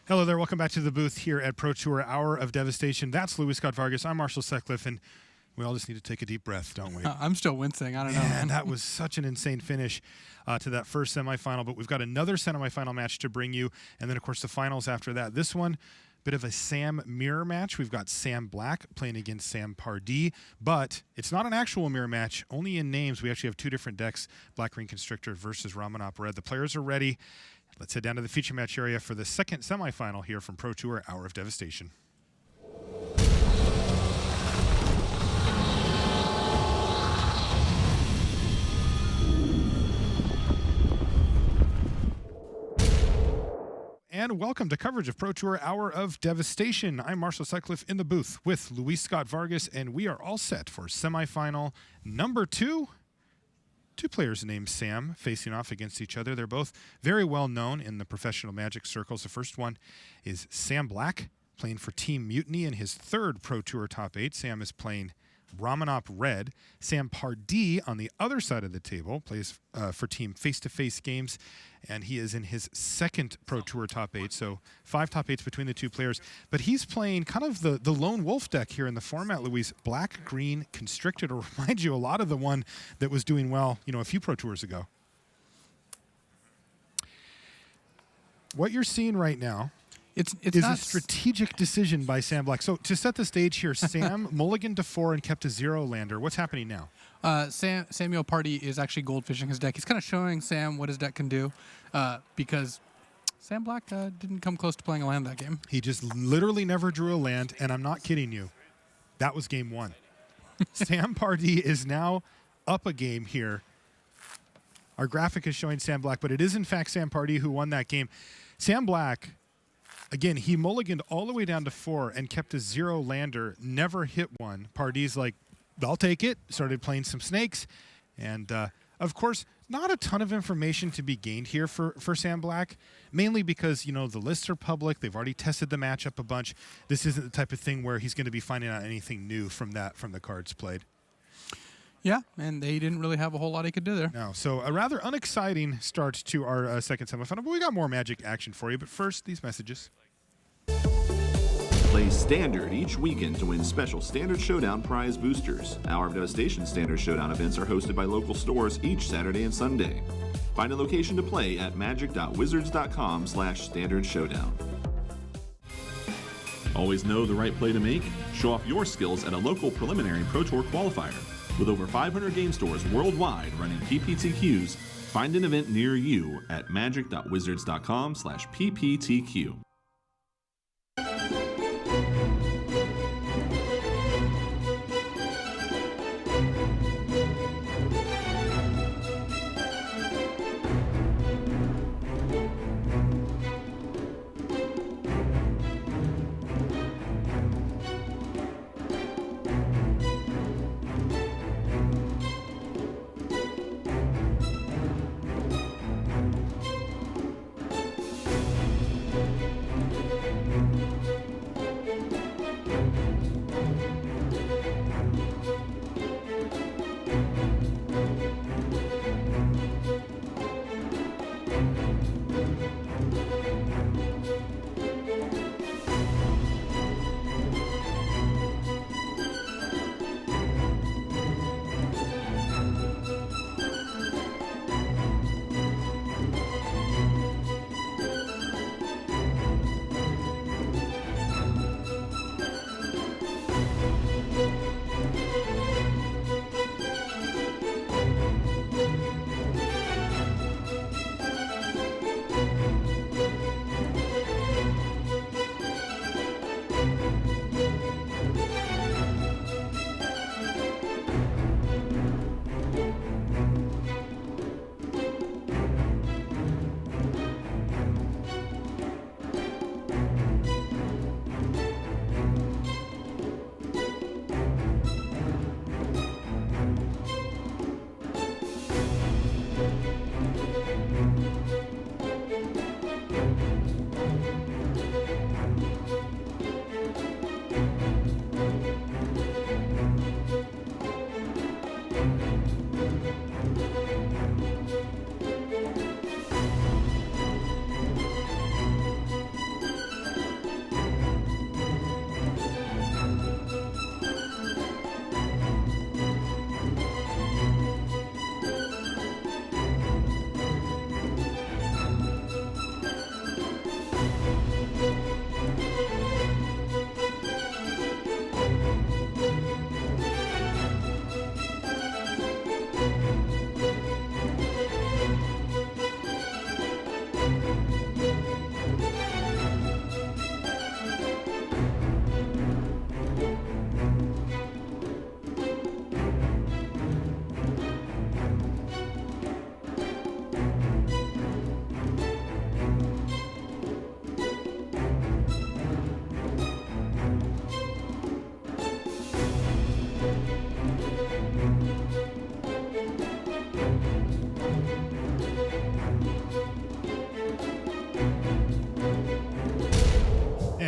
Hello there. Welcome back to the booth here at Pro Tour Hour of Devastation. That's Louis Scott Vargas. I'm Marshall Sutcliffe, and we all just need to take a deep breath, don't we? I'm still wincing. I don't know. And that was such an insane finish to that first semifinal. But we've got another semifinal match to bring you, and then, of course, the finals after that. This one, bit of a Sam mirror match. We've got Sam Black playing against Sam Pardee, but it's not an actual mirror match, only in names. We actually have two different decks, Black Green Constrictor versus Ramanop Red. The players are ready. Let's head down to the feature match area for the second semifinal here from Pro Tour Hour of Devastation. And welcome to coverage of Pro Tour Hour of Devastation. I'm Marshall Sutcliffe in the booth with Louis Scott Vargas, and we are all set for semifinal number 2. Two players named Sam facing off against each other. They're both very well known in the professional Magic circles. The first one is Sam Black, playing for Team Mutiny in his third Pro Tour Top 8. Sam is playing Ramanop Red. Sam Pardee on the other side of the table plays for Team Face-to-Face Games, and he is in his second Pro Tour Top 8, so 5 Top 8s between the two players. But he's playing kind of the lone wolf deck here in the format, Louise. Black, Green, Constricted, to remind you a lot of the one that was doing well, a few Pro Tours ago. What you're seeing right now It's is not a strategic decision by Sam Black. So to set the stage here, Sam mulliganed to 4 and kept a 0 lander. What's happening now? Samuel Pardee is actually goldfishing his deck. He's kind of showing Sam what his deck can do because Sam Black didn't come close to playing a land that game. He just literally never drew a land, and I'm not kidding you. That was game 1. Sam Pardee is now up a game here. Our graphic is showing Sam Black, but it is in fact Sam Pardee who won that game. Sam Black, again, he mulliganed all the way down to 4 and kept a 0 lander, never hit one. Pardee's like, I'll take it, started playing some snakes. And, of course, not a ton of information to be gained here for Sam Black, mainly because, the lists are public. They've already tested the matchup a bunch. This isn't the type of thing where he's going to be finding out anything new from the cards played. Yeah, and they didn't really have a whole lot he could do there. No, so a rather unexciting start to our second semifinal, but we got more Magic action for you. But first, these messages. Play Standard each weekend to win special Standard Showdown prize boosters. Hour of Devastation Standard Showdown events are hosted by local stores each Saturday and Sunday. Find a location to play at magic.wizards.com/Standard Showdown. Always know the right play to make? Show off your skills at a local preliminary Pro Tour qualifier. With over 500 game stores worldwide running PPTQs, find an event near you at magic.wizards.com/PPTQ.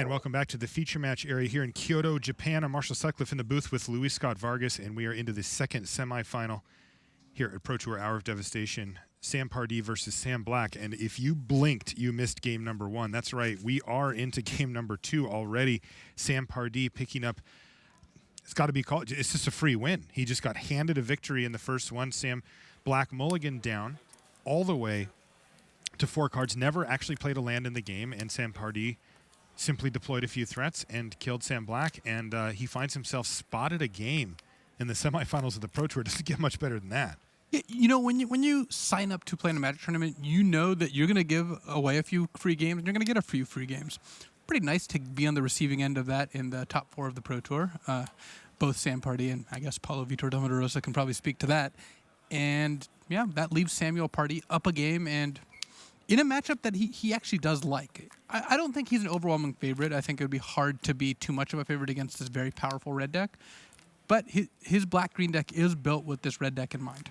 And welcome back to the feature match area here in Kyoto, Japan. I'm Marshall Sutcliffe in the booth with Luis Scott Vargas, and we are into the second semifinal here at Pro Tour Hour of Devastation. Sam Pardee versus Sam Black. And if you blinked, you missed game number 1. That's right. We are into game number 2 already. Sam Pardee picking up, it's got to be called, it's just a free win. He just got handed a victory in the first one. Sam Black mulligan down all the way to 4 cards, never actually played a land in the game, and Sam Pardee simply deployed a few threats and killed Sam Black, and he finds himself spotted a game in the semifinals of the Pro Tour. Doesn't get much better than that. You know, when you sign up to play in a Magic tournament, you know that you're going to give away a few free games, and you're going to get a few free games. Pretty nice to be on the receiving end of that in the top 4 of the Pro Tour. Both Sam Pardee and I guess Paulo Vitor Damarosa can probably speak to that. And yeah, that leaves Samuel Pardee up a game and in a matchup that he actually does like. I don't think he's an overwhelming favorite. I think it would be hard to be too much of a favorite against this very powerful red deck. But his black-green deck is built with this red deck in mind.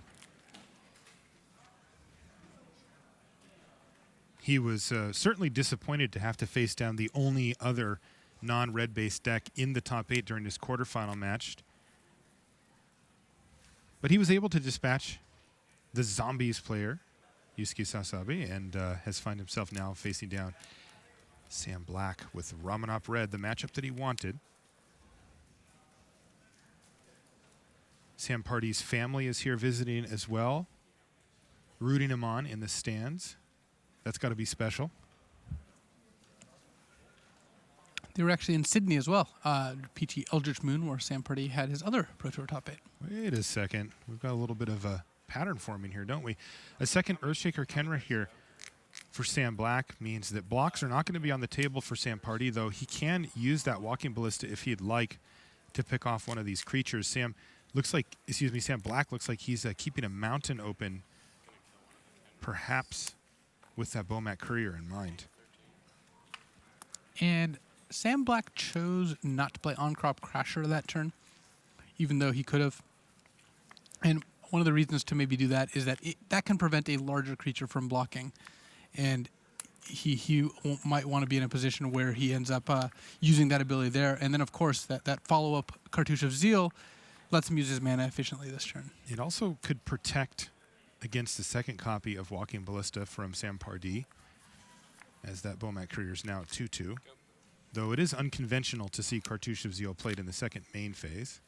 He was certainly disappointed to have to face down the only other non-red based deck in the top 8 during his quarterfinal match. But he was able to dispatch the Zombies player, Yusuke Sasabe, and has found himself now facing down Sam Black with Ramanop Red, the matchup that he wanted. Sam Pardee's family is here visiting as well, rooting him on in the stands. That's got to be special. They were actually in Sydney as well, PT Eldritch Moon, where Sam Pardee had his other Pro Tour top 8. Wait a second. We've got a little bit of a pattern forming here, don't we? A second Earthshaker Kenra here for Sam Black means that blocks are not going to be on the table for Sam Pardee, though he can use that Walking Ballista if he'd like to pick off one of these creatures. Sam Black looks like he's keeping a mountain open, perhaps with that Bomat Courier in mind. And Sam Black chose not to play On-Crop Crasher that turn, even though he could have. And one of the reasons to maybe do that is that that can prevent a larger creature from blocking. And he might want to be in a position where he ends up using that ability there. And then, of course, that follow-up Cartouche of Zeal lets him use his mana efficiently this turn. It also could protect against the second copy of Walking Ballista from Sam Pardee, as that Bomat Courier is now at 2/2. Though it is unconventional to see Cartouche of Zeal played in the second main phase.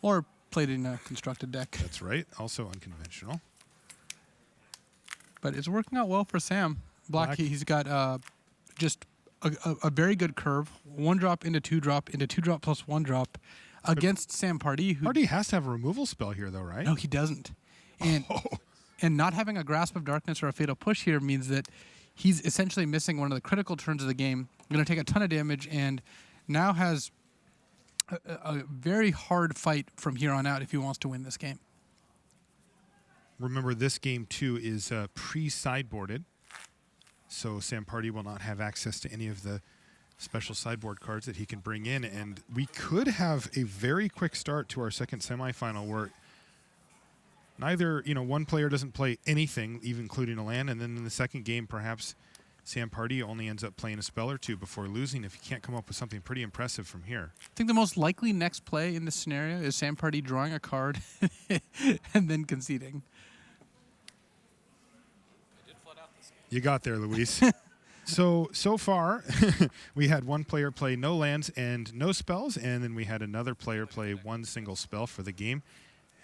Or played in a constructed deck. That's right, also unconventional. But it's working out well for Sam Black. He's got just a very good curve. 1-drop into 2-drop into 2-drop plus 1-drop against Sam Pardee. Pardee has to have a removal spell here, though, right? No, he doesn't. And not having a Grasp of Darkness or a Fatal Push here means that he's essentially missing one of the critical turns of the game. Going to take a ton of damage and now has a very hard fight from here on out if he wants to win this game. Remember, this game, too, is pre-sideboarded. So Sam Pardee will not have access to any of the special sideboard cards that he can bring in. And we could have a very quick start to our second semifinal where neither, one player doesn't play anything, even including a land. And then in the second game, perhaps Sam Pardee only ends up playing a spell or two before losing if he can't come up with something pretty impressive from here. I think the most likely next play in this scenario is Sam Pardee drawing a card and then conceding. You got there, Luis. So far, we had one player play no lands and no spells, and then we had another player play one single spell for the game.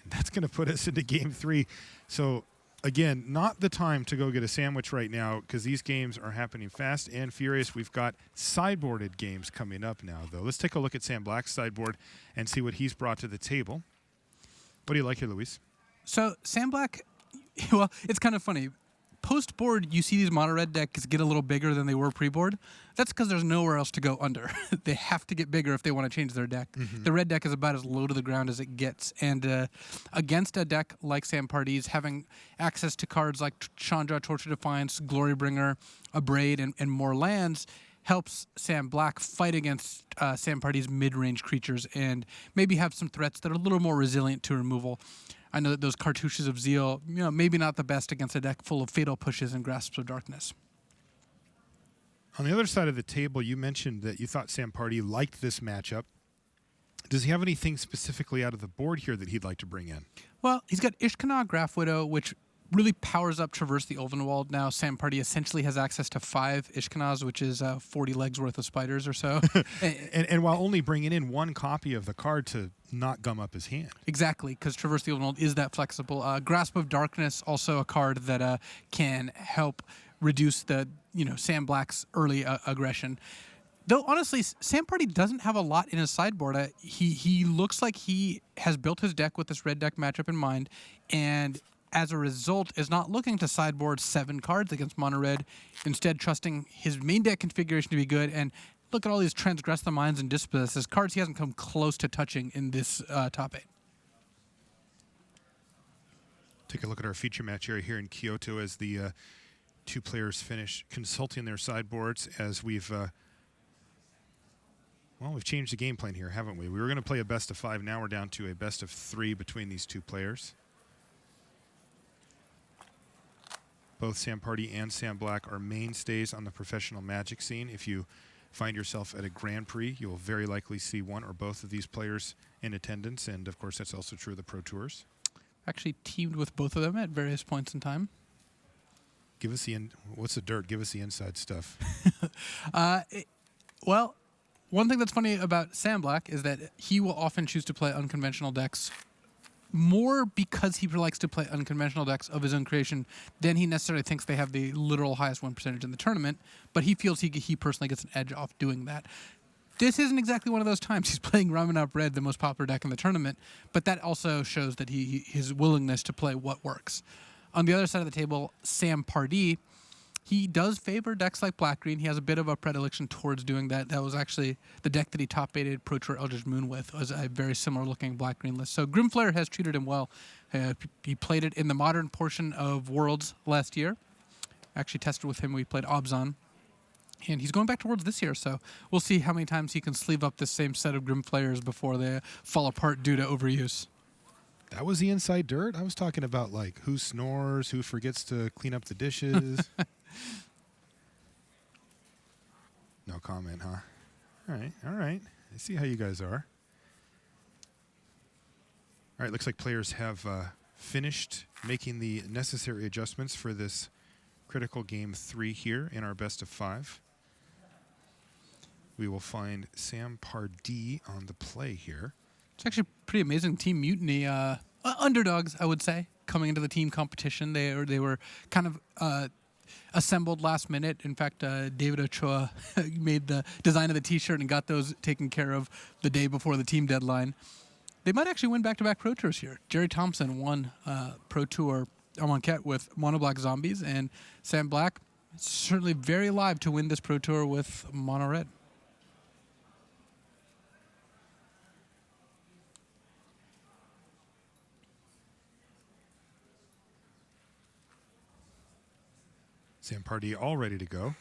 And that's going to put us into game 3. So, again, not the time to go get a sandwich right now because these games are happening fast and furious. We've got sideboarded games coming up now, though. Let's take a look at Sam Black's sideboard and see what he's brought to the table. What do you like here, Luis? So, Sam Black, well, it's kind of funny. Post-board, you see these mono-red decks get a little bigger than they were pre-board. That's because there's nowhere else to go under. They have to get bigger if they want to change their deck. Mm-hmm. The red deck is about as low to the ground as it gets. And against a deck like Sam Pardee's, having access to cards like Chandra, Torture Defiance, Glorybringer, Abrade, and more lands helps Sam Black fight against Sam Pardee's mid-range creatures and maybe have some threats that are a little more resilient to removal. I know that those Cartouches of Zeal, maybe not the best against a deck full of Fatal Pushes and Grasps of Darkness. On the other side of the table, you mentioned that you thought Sam Pardee liked this matchup. Does he have anything specifically out of the board here that he'd like to bring in? Well, he's got Ishkanah, Graph Widow, which really powers up Traverse the Ulvenwald. Now Sam Pardee essentially has access to 5 Ishkanahs, which is 40 legs worth of spiders or so. and while only bringing in 1 copy of the card to not gum up his hand. Exactly, because Traverse the Ulvenwald is that flexible. Grasp of Darkness, also a card that can help reduce the Sam Black's early aggression. Though, honestly, Sam Pardee doesn't have a lot in his sideboard. He looks like he has built his deck with this red deck matchup in mind, and as a result, is not looking to sideboard 7 cards against mono red, instead trusting his main deck configuration to be good. And look at all these Transgress the Minds and Dispossess cards he hasn't come close to touching in this top 8. Take a look at our feature match area here in Kyoto as the 2 players finish consulting their sideboards as we've changed the game plan here, haven't we? We were going to play a best of 5. Now we're down to a best of 3 between these 2 players. Both Sam Pardee and Sam Black are mainstays on the professional Magic scene. If you find yourself at a Grand Prix, you will very likely see one or both of these players in attendance. And, of course, that's also true of the Pro Tours. Actually teamed with both of them at various points in time. Give us what's the dirt? Give us the inside stuff. Well, one thing that's funny about Sam Black is that he will often choose to play unconventional decks more because he likes to play unconventional decks of his own creation than he necessarily thinks they have the literal highest win percentage in the tournament, but he feels he personally gets an edge off doing that. This isn't exactly one of those times. He's playing Ramanop Red, the most popular deck in the tournament, but that also shows that his willingness to play what works. On the other side of the table, Sam Pardee, he does favor decks like Black-Green. He has a bit of a predilection towards doing that. That was actually the deck that he top-8'd Pro Tour Eldritch Moon with, was a very similar-looking Black-Green list. So Grimflare has treated him well. He played it in the modern portion of Worlds last year. Actually tested with him. We played Obzon. And he's going back to Worlds this year, so we'll see how many times he can sleeve up the same set of Grimflares before they fall apart due to overuse. That was the inside dirt? I was talking about, like, who snores, who forgets to clean up the dishes. No comment, huh? All right. I see how you guys are. All right, looks like players have finished making the necessary adjustments for this critical game 3 here in our best of 5. We will find Sam Pardee on the play here. It's actually pretty amazing. Team Mutiny, underdogs, I would say, coming into the team competition. They were kind of assembled last minute. In fact, David Ochoa made the design of the T-shirt and got those taken care of the day before the team deadline. They might actually win back-to-back Pro Tours here. Jerry Thompson won Pro Tour Amonkhet with Mono Black Zombies, and Sam Black is certainly very live to win this Pro Tour with Mono Red. Sam Pardee all ready to go.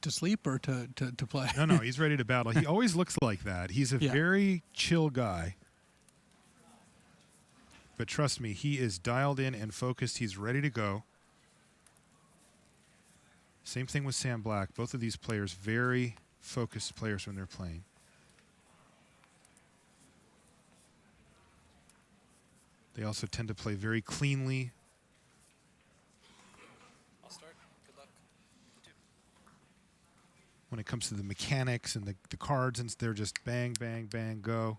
To sleep or to play? No, he's ready to battle. He always looks like that. He's a very chill guy. But trust me, he is dialed in and focused. He's ready to go. Same thing with Sam Black. Both of these players, very focused players when they're playing. They also tend to play very cleanly. When it comes to the mechanics and the cards, and they're just bang, bang, bang, go.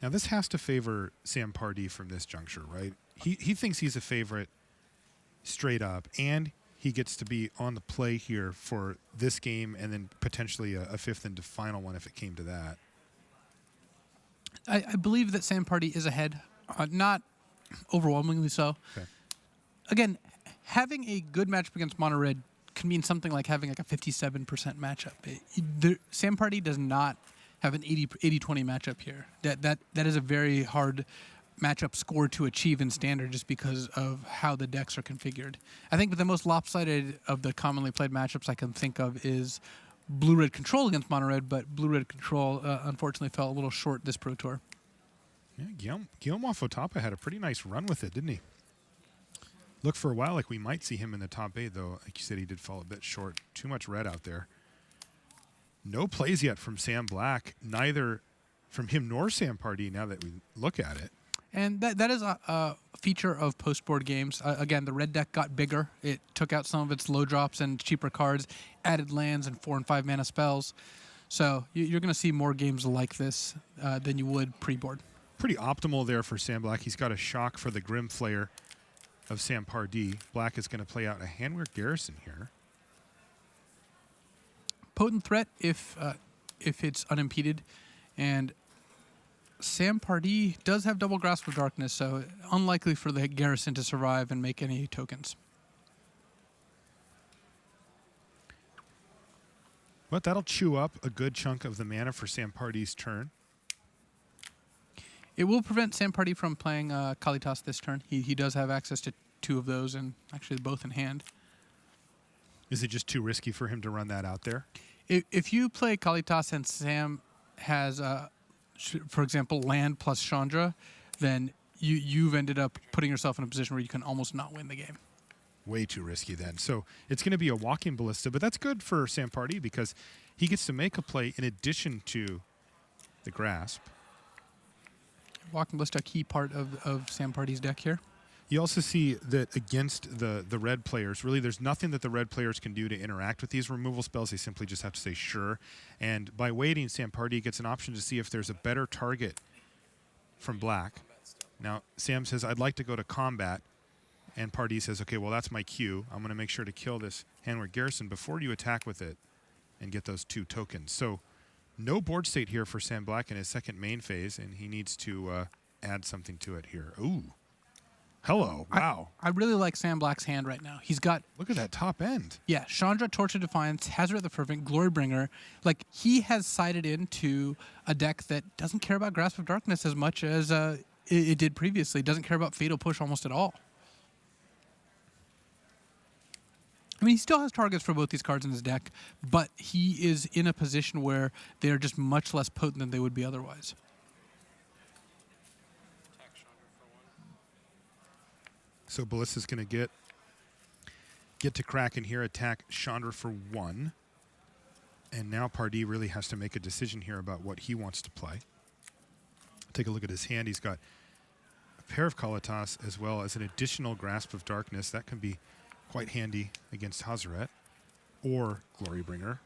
Now, this has to favor Sam Pardee from this juncture, right? He thinks he's a favorite straight up, and he gets to be on the play here for this game and then potentially a 5th and final one if it came to that. I believe that Sam Pardee is ahead, not overwhelmingly so. Okay. Again, having a good matchup against Mono Red can mean something like having like a 57% matchup. Sam Pardee does not have an 80-20 matchup here. That is a very hard matchup score to achieve in Standard just because of how the decks are configured. I think the most lopsided of the commonly played matchups I can think of is blue-red control against mono-red, but blue-red control unfortunately fell a little short this Pro Tour. Yeah, Guillaume Fotapa had a pretty nice run with it, didn't he? Looked for a while like we might see him in the top 8, though. Like you said, he did fall a bit short. Too much red out there. No plays yet from Sam Black, neither from him nor Sam Pardee, now that we look at it. And that is a feature of post-board games. Again, the red deck got bigger. It took out some of its low drops and cheaper cards, added lands and 4 and 5 mana spells. So you're going to see more games like this than you would pre-board. Pretty optimal there for Sam Black. He's got a shock for the Grim Flayer of Sam Pardee. Black is going to play out a Handwerk Garrison here. Potent threat if it's unimpeded, and Sam Pardee does have double Grasp of Darkness, so unlikely for the Garrison to survive and make any tokens. But that'll chew up a good chunk of the mana for Sam Pardee's turn. It will prevent Sam Pardee from playing Kalitas this turn. He does have access to 2 of those, and actually both in hand. Is it just too risky for him to run that out there? If you play Kalitas and Sam has, for example, land plus Chandra, then you've ended up putting yourself in a position where you can almost not win the game. Way too risky then. So it's going to be a walking ballista, but that's good for Sam Pardee because he gets to make a play in addition to the grasp. Walking Ballista, a key part of Sam Pardee's deck here. You also see that against the red players, really there's nothing that the red players can do to interact with these removal spells. They simply just have to say sure. And by waiting, Sam Pardee gets an option to see if there's a better target from Black. Now, Sam says, I'd like to go to combat. And Pardee says, okay, well, that's my cue. I'm going to make sure to kill this Handwerk Garrison before you attack with it and get those 2 tokens. So no board state here for Sam Black in his second main phase, and he needs to add something to it here. Ooh. Hello. Wow. I really like Sam Black's hand right now. He's got... Look at that top end. Yeah, Chandra, Torch of Defiance, Hazard the Fervent, Glorybringer. Like, he has sided into a deck that doesn't care about Grasp of Darkness as much as it did previously. It doesn't care about Fatal Push almost at all. I mean, he still has targets for both these cards in his deck, but he is in a position where they are just much less potent than they would be otherwise. So Ballista's going to get to Kraken here, attack Chandra for 1. And now Pardee really has to make a decision here about what he wants to play. Take a look at his hand. He's got a pair of Kalitas as well as an additional Grasp of Darkness. That can be quite handy against Hazaret or Glorybringer.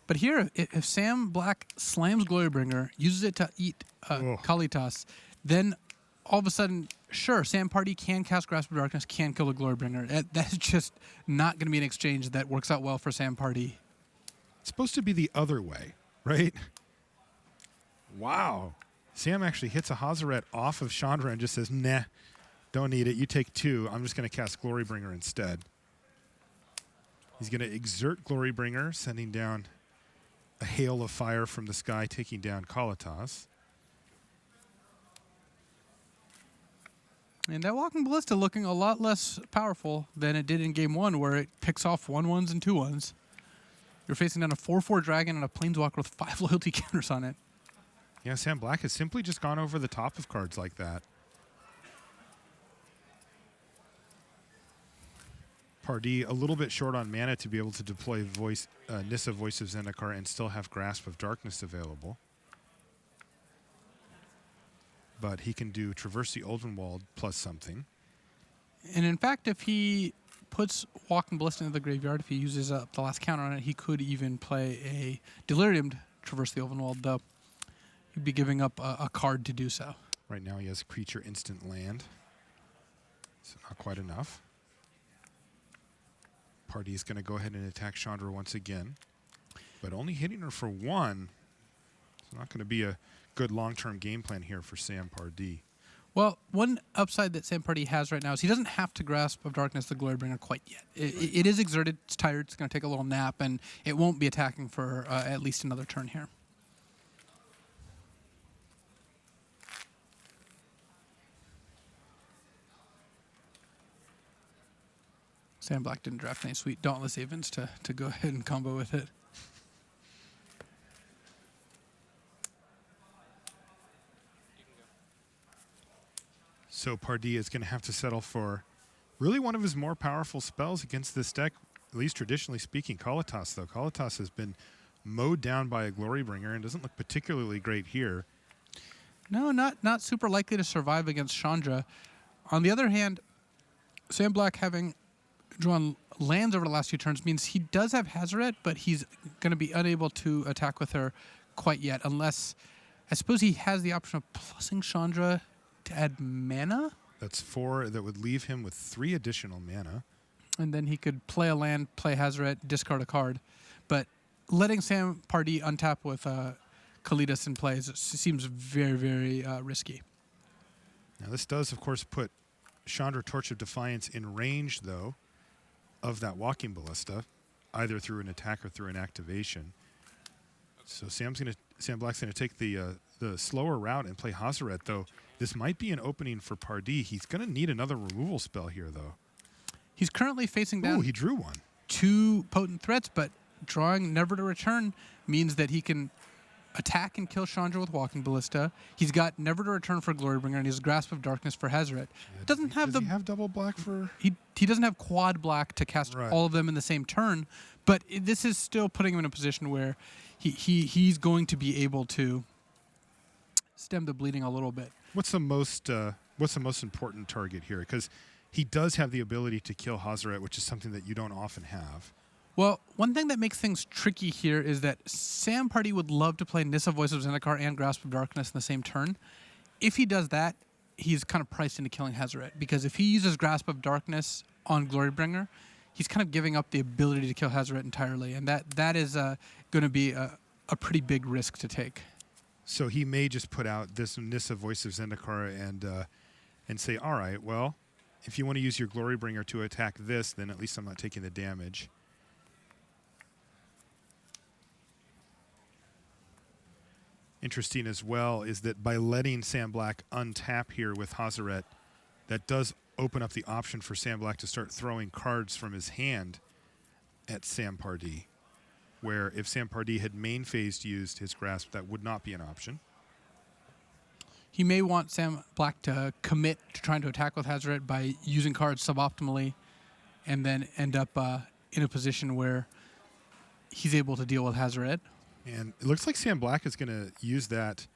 But here, if Sam Black slams Glorybringer, uses it to eat Kalitas, then all of a sudden, sure, Sam Pardee can cast Grasp of Darkness, can kill the Glorybringer. That's just not going to be an exchange that works out well for Sam Pardee. It's supposed to be the other way, right? Wow. Sam actually hits a Hazaret off of Chandra and just says, nah, don't need it. You take 2. I'm just going to cast Glorybringer instead. He's going to exert Glorybringer, sending down a hail of fire from the sky, taking down Kalitas. And that Walking Ballista looking a lot less powerful than it did in Game 1, where it picks off 1/1s and 2/1s. You're facing down a 4/4 dragon and a Planeswalker with 5 loyalty counters on it. Yeah, Sam Black has simply just gone over the top of cards like that. Pardee a little bit short on mana to be able to deploy Nissa Voice of Zendikar and still have Grasp of Darkness available. But he can do Traverse the Ulvenwald plus something. And in fact, if he puts Walking Ballista into the graveyard, if he uses up the last counter on it, he could even play a Delirium to Traverse the Ulvenwald, though he'd be giving up a card to do so. Right now he has creature instant land. So not quite enough. Pardee's going to go ahead and attack Chandra once again. But only hitting her for 1. It's not going to be a good long-term game plan here for Sam Pardee. Well, one upside that Sam Pardee has right now is he doesn't have to Grasp of Darkness the Glorybringer quite yet. It is exerted, it's tired, it's going to take a little nap, and it won't be attacking for at least another turn here. Sam Black didn't draft any sweet Dauntless Avens to go ahead and combo with it. So Pardee is going to have to settle for really one of his more powerful spells against this deck, at least traditionally speaking. Kalitas, though. Kalitas has been mowed down by a Glorybringer and doesn't look particularly great here. No, not super likely to survive against Chandra. On the other hand, Sam Black having drawn lands over the last few turns means he does have Hazoret, but he's going to be unable to attack with her quite yet, unless I suppose he has the option of plussing Chandra to add mana. That's 4. That would leave him with 3 additional mana. And then he could play a land, play Hazoret, discard a card. But letting Sam Pardee untap with Kalitas in play seems very, very risky. Now this does, of course, put Chandra Torch of Defiance in range, though, of that Walking Ballista, either through an attack or through an activation. So Sam Black's gonna take the slower route and play Hazoret, though. This might be an opening for Pardee. He's gonna need another removal spell here, though. He's currently facing down he drew one. 2 potent threats, but drawing Never to Return means that he can attack and kill Chandra with Walking Ballista. He's got Never to Return for Glorybringer, and he has Grasp of Darkness for Hazoret. Does he have double black for? He doesn't have quad black to cast all of them in the same turn, but this is still putting him in a position where he's going to be able to stem the bleeding a little bit. What's the most important target here? Because he does have the ability to kill Hazoret, which is something that you don't often have. Well, one thing that makes things tricky here is that Sam Pardee would love to play Nissa, Voice of Zendikar, and Grasp of Darkness in the same turn. If he does that, he's kind of priced into killing Hazoret, because if he uses Grasp of Darkness on Glorybringer, he's kind of giving up the ability to kill Hazoret entirely, and that is going to be a pretty big risk to take. So he may just put out this Nissa, Voice of Zendikar, and say, all right, well, if you want to use your Glorybringer to attack this, then at least I'm not taking the damage. Interesting as well is that by letting Sam Black untap here with Hazoret, that does open up the option for Sam Black to start throwing cards from his hand at Sam Pardee, where if Sam Pardee had main phased used his Grasp, that would not be an option. He may want Sam Black to commit to trying to attack with Hazoret by using cards suboptimally, and then end up in a position where he's able to deal with Hazoret. And it looks like Sam Black is going to use that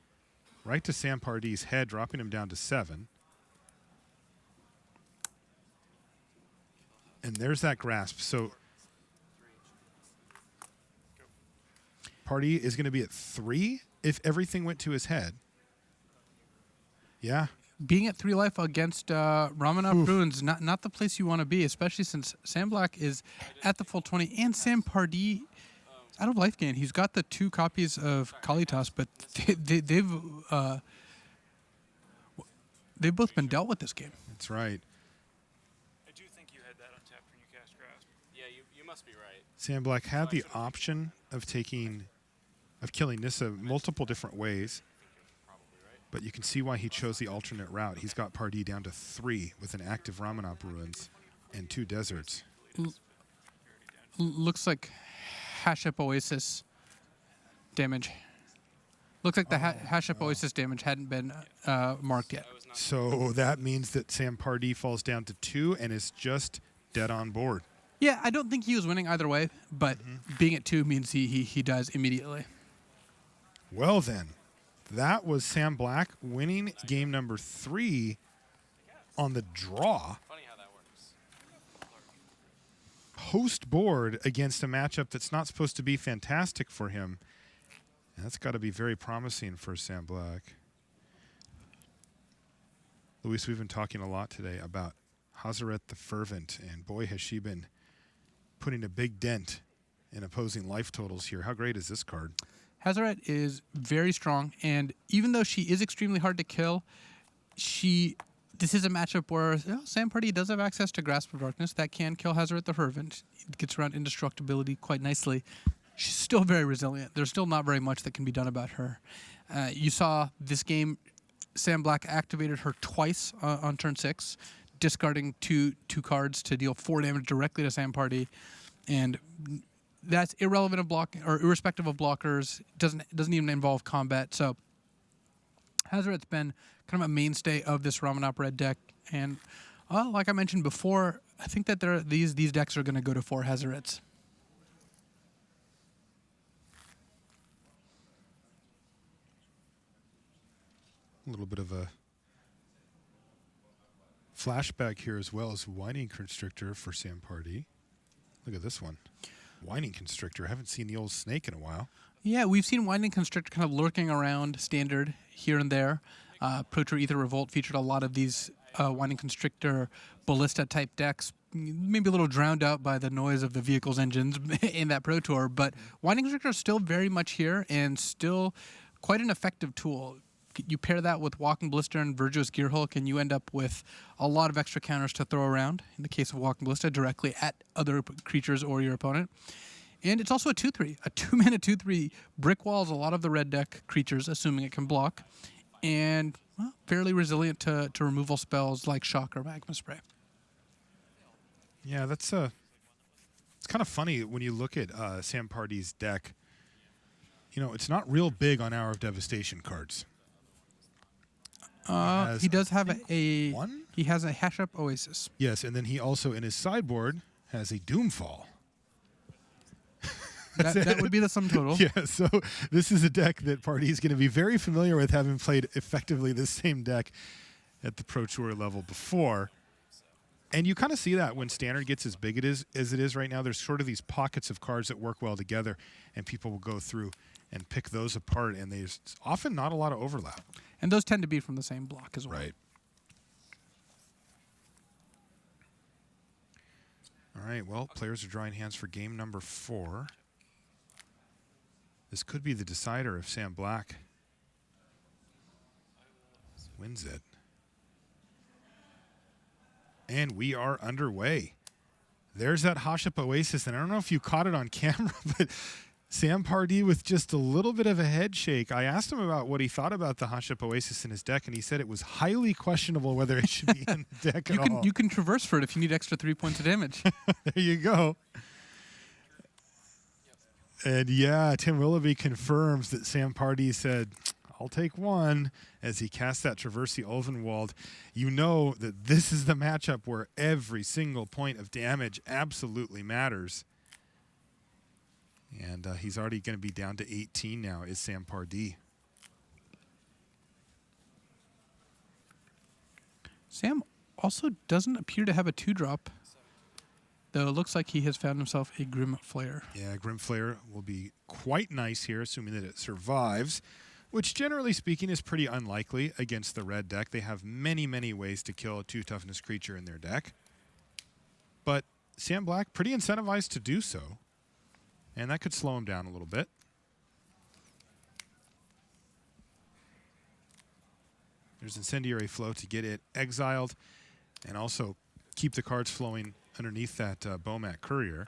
right to Sam Pardee's head, dropping him down to 7. And there's that Grasp. So Pardee is going to be at 3 if everything went to his head. Yeah. Being at 3 life against Ramanov Ruins, not the place you want to be, especially since Sam Black is at the full 20, and Sam Pardee out of life gain. He's got the 2 copies of Kalitas, but they've both been dealt with this game. That's right. I do think you had that untapped when you cast Grasp. Yeah, you must be right. Sam Black had the option of killing Nissa multiple different ways, but you can see why he chose the alternate route. He's got Pardee down to 3 with an active Ramanop Ruins and 2 deserts. Looks like Hashep Oasis damage. Looks like the Hashep Oasis damage hadn't been marked yet. So that means that Sam Pardee falls down to 2 and is just dead on board. Yeah, I don't think he was winning either way, but being at 2 means he dies immediately. Well then, that was Sam Black winning game number 3 on the draw. Funny how that works. Host board against a matchup that's not supposed to be fantastic for him. And that's got to be very promising for Sam Black. Luis, we've been talking a lot today about Hazoret the Fervent, and boy, has she been putting a big dent in opposing life totals here. How great is this card? Hazoret is very strong, and even though she is extremely hard to kill, this is a matchup where Sam Pardee does have access to Grasp of Darkness that can kill Hazoret the Fervent. It gets around indestructibility quite nicely. She's still very resilient. There's still not very much that can be done about her. You saw this game, Sam Black activated her twice on turn 6, discarding two cards to deal 4 damage directly to Sam Pardee, and that's irrelevant of irrespective of blockers. Doesn't even involve combat. So Hazoret's been kind of a mainstay of this Ramanop red deck, and like I mentioned before, I think that these decks are going to go to 4 Hazorets. A little bit of a flashback here as well as Whining Constrictor for Sam Pardee. Look at this one. Whining Constrictor. I haven't seen the old snake in a while. Yeah, we've seen Whining Constrictor kind of lurking around Standard here and there. Pro Tour Ether Revolt featured a lot of these Whining Constrictor Ballista type decks, maybe a little drowned out by the noise of the vehicle's engines in that Pro Tour, but Whining Constrictor is still very much here and still quite an effective tool. You pair that with Walking Ballista and Virtuous Gearhulk, and you end up with a lot of extra counters to throw around, in the case of Walking Ballista, directly at other creatures or your opponent. And it's also a 2-3. A 2-mana 2-3 brick walls a lot of the red deck creatures, assuming it can block, and fairly resilient to removal spells like Shock or Magma Spray. Yeah, that's it's kind of funny when you look at Sam Pardee's deck. You know, it's not real big on Hour of Devastation cards. He does have one? He has a Hash Up Oasis. Yes, and then he also in his sideboard has a Doomfall. That would be the sum total. Yeah, so this is a deck that Pardee is going to be very familiar with, having played effectively the same deck at the Pro Tour level before. And you kind of see that when Standard gets as big as it is right now. There's sort of these pockets of cards that work well together, and people will go through and pick those apart, and there's often not a lot of overlap. And those tend to be from the same block as well. Right. All right, well, players are drawing hands for game number 4. This could be the decider if Sam Black wins it. And we are underway. There's that Haship Oasis, and I don't know if you caught it on camera, but Sam Pardee with just a little bit of a head shake. I asked him about what he thought about the Haship Oasis in his deck, and he said it was highly questionable whether it should be in the deck at all. You can traverse for it if you need extra 3 points of damage. There you go. And yeah, Tim Willoughby confirms that Sam Pardee said, I'll take one, as he cast that Traversy Ulvenwald. You know that this is the matchup where every single point of damage absolutely matters. And he's already going to be down to 18 now, is Sam Pardee. Sam also doesn't appear to have a 2-drop, though it looks like he has found himself a Grim Flare. Yeah, Grim Flare will be quite nice here, assuming that it survives, which generally speaking is pretty unlikely against the red deck. They have many, many ways to kill a 2-toughness creature in their deck. But Sam Black, pretty incentivized to do so. And that could slow him down a little bit. There's Incendiary Flow to get it exiled and also keep the cards flowing underneath that Bomat Courier.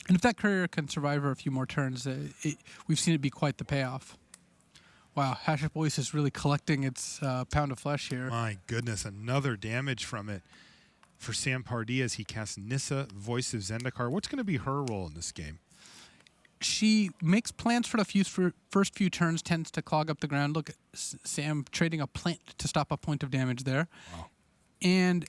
And if that Courier can survive for a few more turns, we've seen it be quite the payoff. Wow, Hash Up Oasis really collecting its pound of flesh here. My goodness, another damage from it for Sam Pardee as he casts Nissa, Voice of Zendikar. What's going to be her role in this game? She makes plans for the first few turns, tends to clog up the ground. Look, Sam trading a plant to stop a point of damage there. Wow. And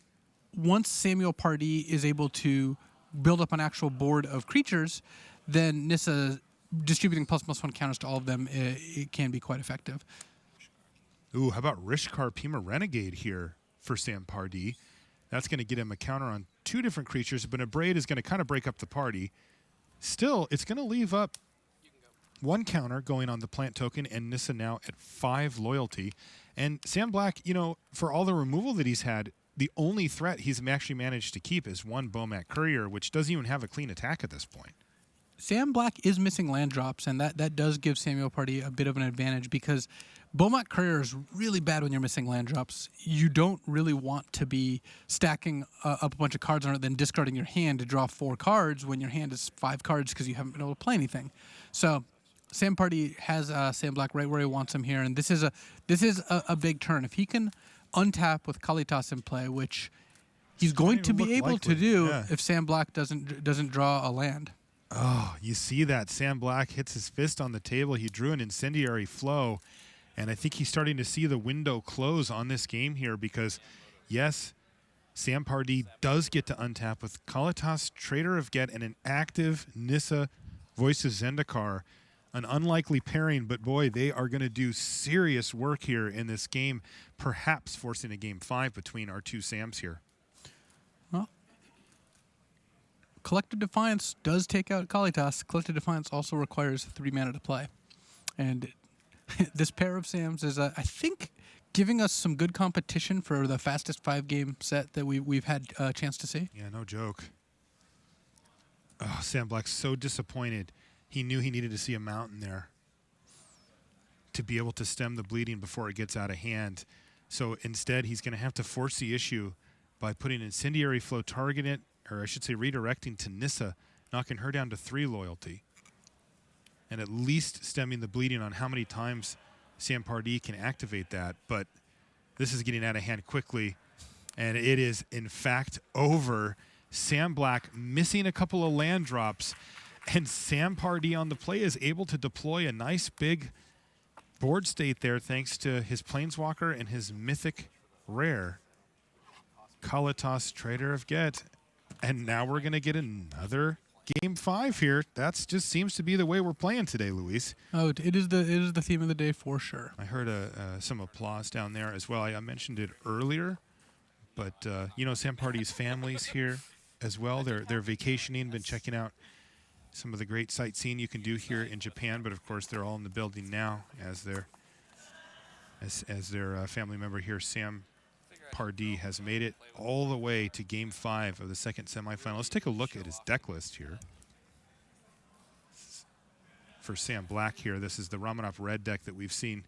once Samuel Pardee is able to build up an actual board of creatures, then Nissa distributing ++1 counters to all of them, it can be quite effective. Ooh, how about Rishkar Pima Renegade here for Sam Pardee? That's going to get him a counter on 2 different creatures, but Abrade is going to kind of break up the party. Still, it's going to leave up 1 counter going on the plant token, and Nissa now at 5 loyalty. And Sam Black, you know, for all the removal that he's had, the only threat he's actually managed to keep is 1 Bomat Courier, which doesn't even have a clean attack at this point. Sam Black is missing land drops, and that does give Samuel Pardee a bit of an advantage because Bomat Courier is really bad when you're missing land drops. You don't really want to be stacking up a bunch of cards on it, then discarding your hand to draw 4 cards when your hand is 5 cards because you haven't been able to play anything. So Sam Pardee has Sam Black right where he wants him here, and this is a big turn. If he can untap with Kalitas in play, which he's going to be able to do if Sam Black doesn't draw a land. Oh, you see that. Sam Black hits his fist on the table. He drew an Incendiary Flow. And I think he's starting to see the window close on this game here because, yes, Sam Pardee does get to untap with Kalitas, Trader of Get, and an active Nissa Voice of Zendikar. An unlikely pairing, but boy, they are going to do serious work here in this game, perhaps forcing a game 5 between our two Sams here. Well, Collective Defiance does take out Kalitas. Collective Defiance also requires 3 mana to play. And this pair of Sams is, I think, giving us some good competition for the fastest 5-game set that we've had a chance to see. Yeah, no joke. Oh, Sam Black's so disappointed. He knew he needed to see a mountain there to be able to stem the bleeding before it gets out of hand. So instead, he's going to have to force the issue by putting Incendiary Flow targeting, or I should say redirecting to Nissa, knocking her down to 3 loyalty. And at least stemming the bleeding on how many times Sam Pardee can activate that. But this is getting out of hand quickly, and it is, in fact, over. Sam Black missing a couple of land drops, and Sam Pardee on the play is able to deploy a nice big board state there thanks to his Planeswalker and his mythic rare. Kalitas, Trader of Get. And now we're going to get another game 5 here. That's just seems to be the way we're playing today, Luis. Oh, it is the theme of the day for sure. I heard some applause down there as well. I mentioned it earlier, but Sam Pardee's family's here as well. They're vacationing, been checking out some of the great sightseeing you can do here in Japan, but of course they're all in the building now as their family member here, Sam Pardee, has made it all the way to Game 5 of the second semifinal. Let's take a look at his deck list here. For Sam Black here, this is the Ramanov Red deck that we've seen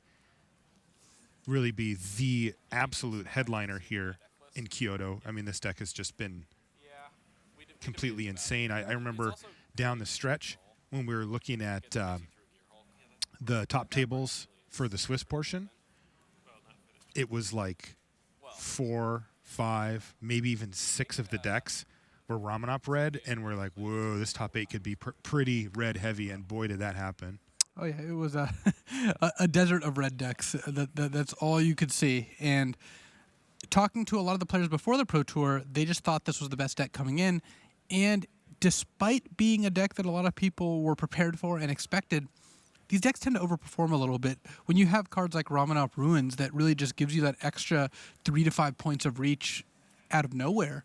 really be the absolute headliner here in Kyoto. I mean, this deck has just been completely insane. I remember down the stretch when we were looking at the top tables for the Swiss portion, it was like 4, 5, maybe even 6 of the decks were Ramanop red, and we're like, whoa, this top 8 could be pretty red heavy, and boy, did that happen. Oh yeah, it was a desert of red decks. That's all you could see. And talking to a lot of the players before the Pro Tour, they just thought this was the best deck coming in. And despite being a deck that a lot of people were prepared for and expected, these decks tend to overperform a little bit. When you have cards like Ramanop Ruins that really just gives you that extra 3 to 5 points of reach out of nowhere,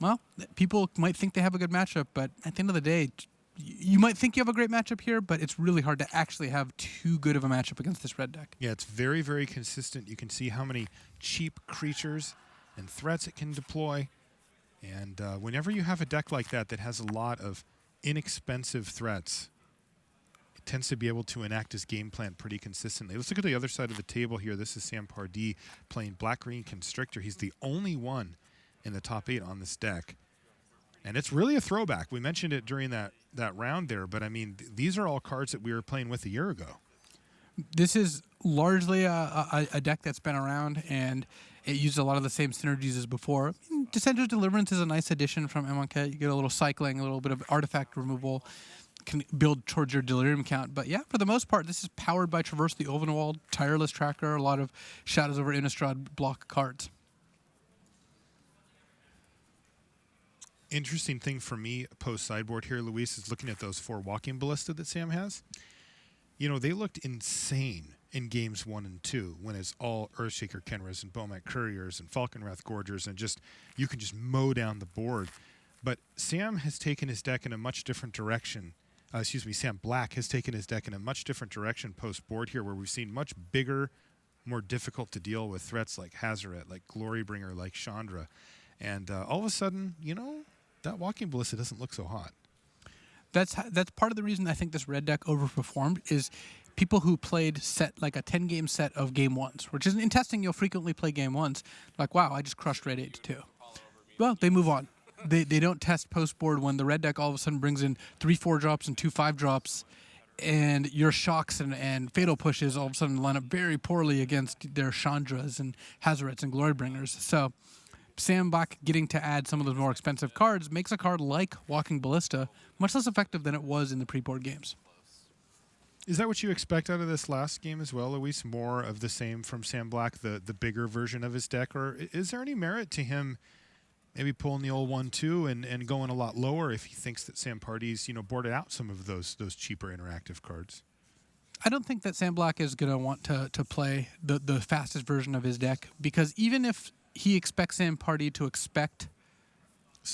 well, people might think they have a good matchup, but at the end of the day, you might think you have a great matchup here, but it's really hard to actually have too good of a matchup against this red deck. Yeah, it's very, very consistent. You can see how many cheap creatures and threats it can deploy. And whenever you have a deck like that that has a lot of inexpensive threats, it tends to be able to enact his game plan pretty consistently. Let's look at the other side of the table here. This is Sam Pardee playing Black-Green Constrictor. He's the only one in the top 8 on this deck. And it's really a throwback. We mentioned it during that round there, but I mean, these are all cards that we were playing with a year ago. This is largely a deck that's been around, and it uses a lot of the same synergies as before. Dissenter's Deliverance is a nice addition from M1K. You get a little cycling, a little bit of artifact removal, can build towards your Delirium count. But yeah, for the most part, this is powered by Traverse the Ovenwald, Tireless Tracker, a lot of Shadows over Innistrad block cards. Interesting thing for me post-sideboard here, Luis, is looking at those 4 Walking Ballista that Sam has. You know, they looked insane in games 1 and 2 when it's all Earthshaker Kenras and Bomat Couriers and Falconwrath Gorgers, and just you can just mow down the board. But Sam has taken his deck in a much different direction. Sam Black has taken his deck in a much different direction post-board here, where we've seen much bigger, more difficult to deal with threats like Hazoret, like Glorybringer, like Chandra. And all of a sudden, you know, that Walking Ballista doesn't look so hot. That's part of the reason I think this red deck overperformed is people who played like a 10-game set of game 1s, which is in testing you'll frequently play game 1s. Like, wow, I just crushed red 8-2. Well, they move on. They don't test post-board when the red deck all of a sudden brings in 3 4-drops and 2 5-drops, and your shocks and fatal pushes all of a sudden line up very poorly against their Chandras and Hazarets and Glorybringers. So Sam Black getting to add some of those more expensive cards makes a card like Walking Ballista much less effective than it was in the pre-board games. Is that what you expect out of this last game as well, Luis? More of the same from Sam Black, the bigger version of his deck? Or is there any merit to him maybe pulling the old 1-2 and going a lot lower if he thinks that Sam Pardee's, boarded out some of those cheaper interactive cards? I don't think that Sam Black is going to want to play the fastest version of his deck, because even if he expects Sam Pardee to expect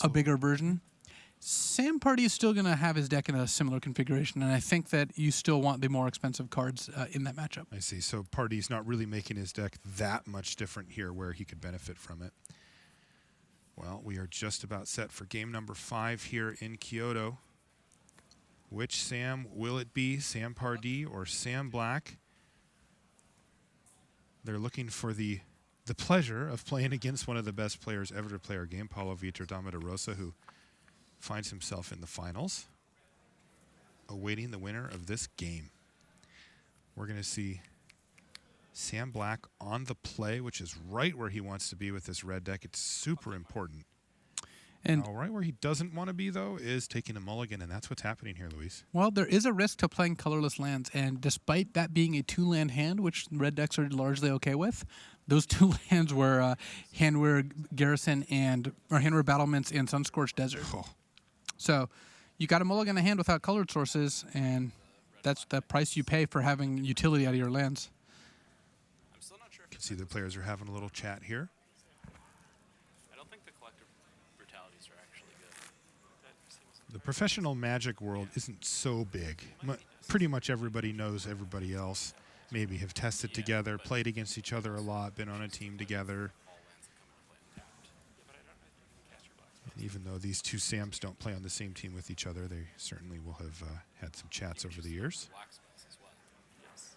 a bigger version, Sam Pardee is still going to have his deck in a similar configuration, and I think that you still want the more expensive cards in that matchup. I see. So Pardee's not really making his deck that much different here where he could benefit from it. Well, we are just about set for game number 5 here in Kyoto. Which Sam will it be, Sam Pardee or Sam Black? They're looking for the pleasure of playing against one of the best players ever to play our game, Paulo Vitor Damarosa, who finds himself in the finals, awaiting the winner of this game. We're going to see Sam Black on the play, which is right where he wants to be with this red deck. It's super important. And now, right where he doesn't want to be, though, is taking a mulligan, and that's what's happening here, Luis. Well, there is a risk to playing colorless lands, and despite that being a 2-land hand, which red decks are largely okay with, those 2 lands were Handwear Garrison or Handwear Battlements and Sunscorched Desert. Oh. So you got a mulligan a hand without colored sources, and that's the price you pay for having utility out of your lands. I'm still not sure if You can see the players are having a little chat here. I don't think the collective brutalities are actually good. That seems The professional Magic world isn't so big. Pretty much everybody knows everybody else. Maybe have tested together, played against each other a lot, been on a team together. And even though these 2 Sams don't play on the same team with each other, they certainly will have had some chats over the years. blacksmiths as well. Yes.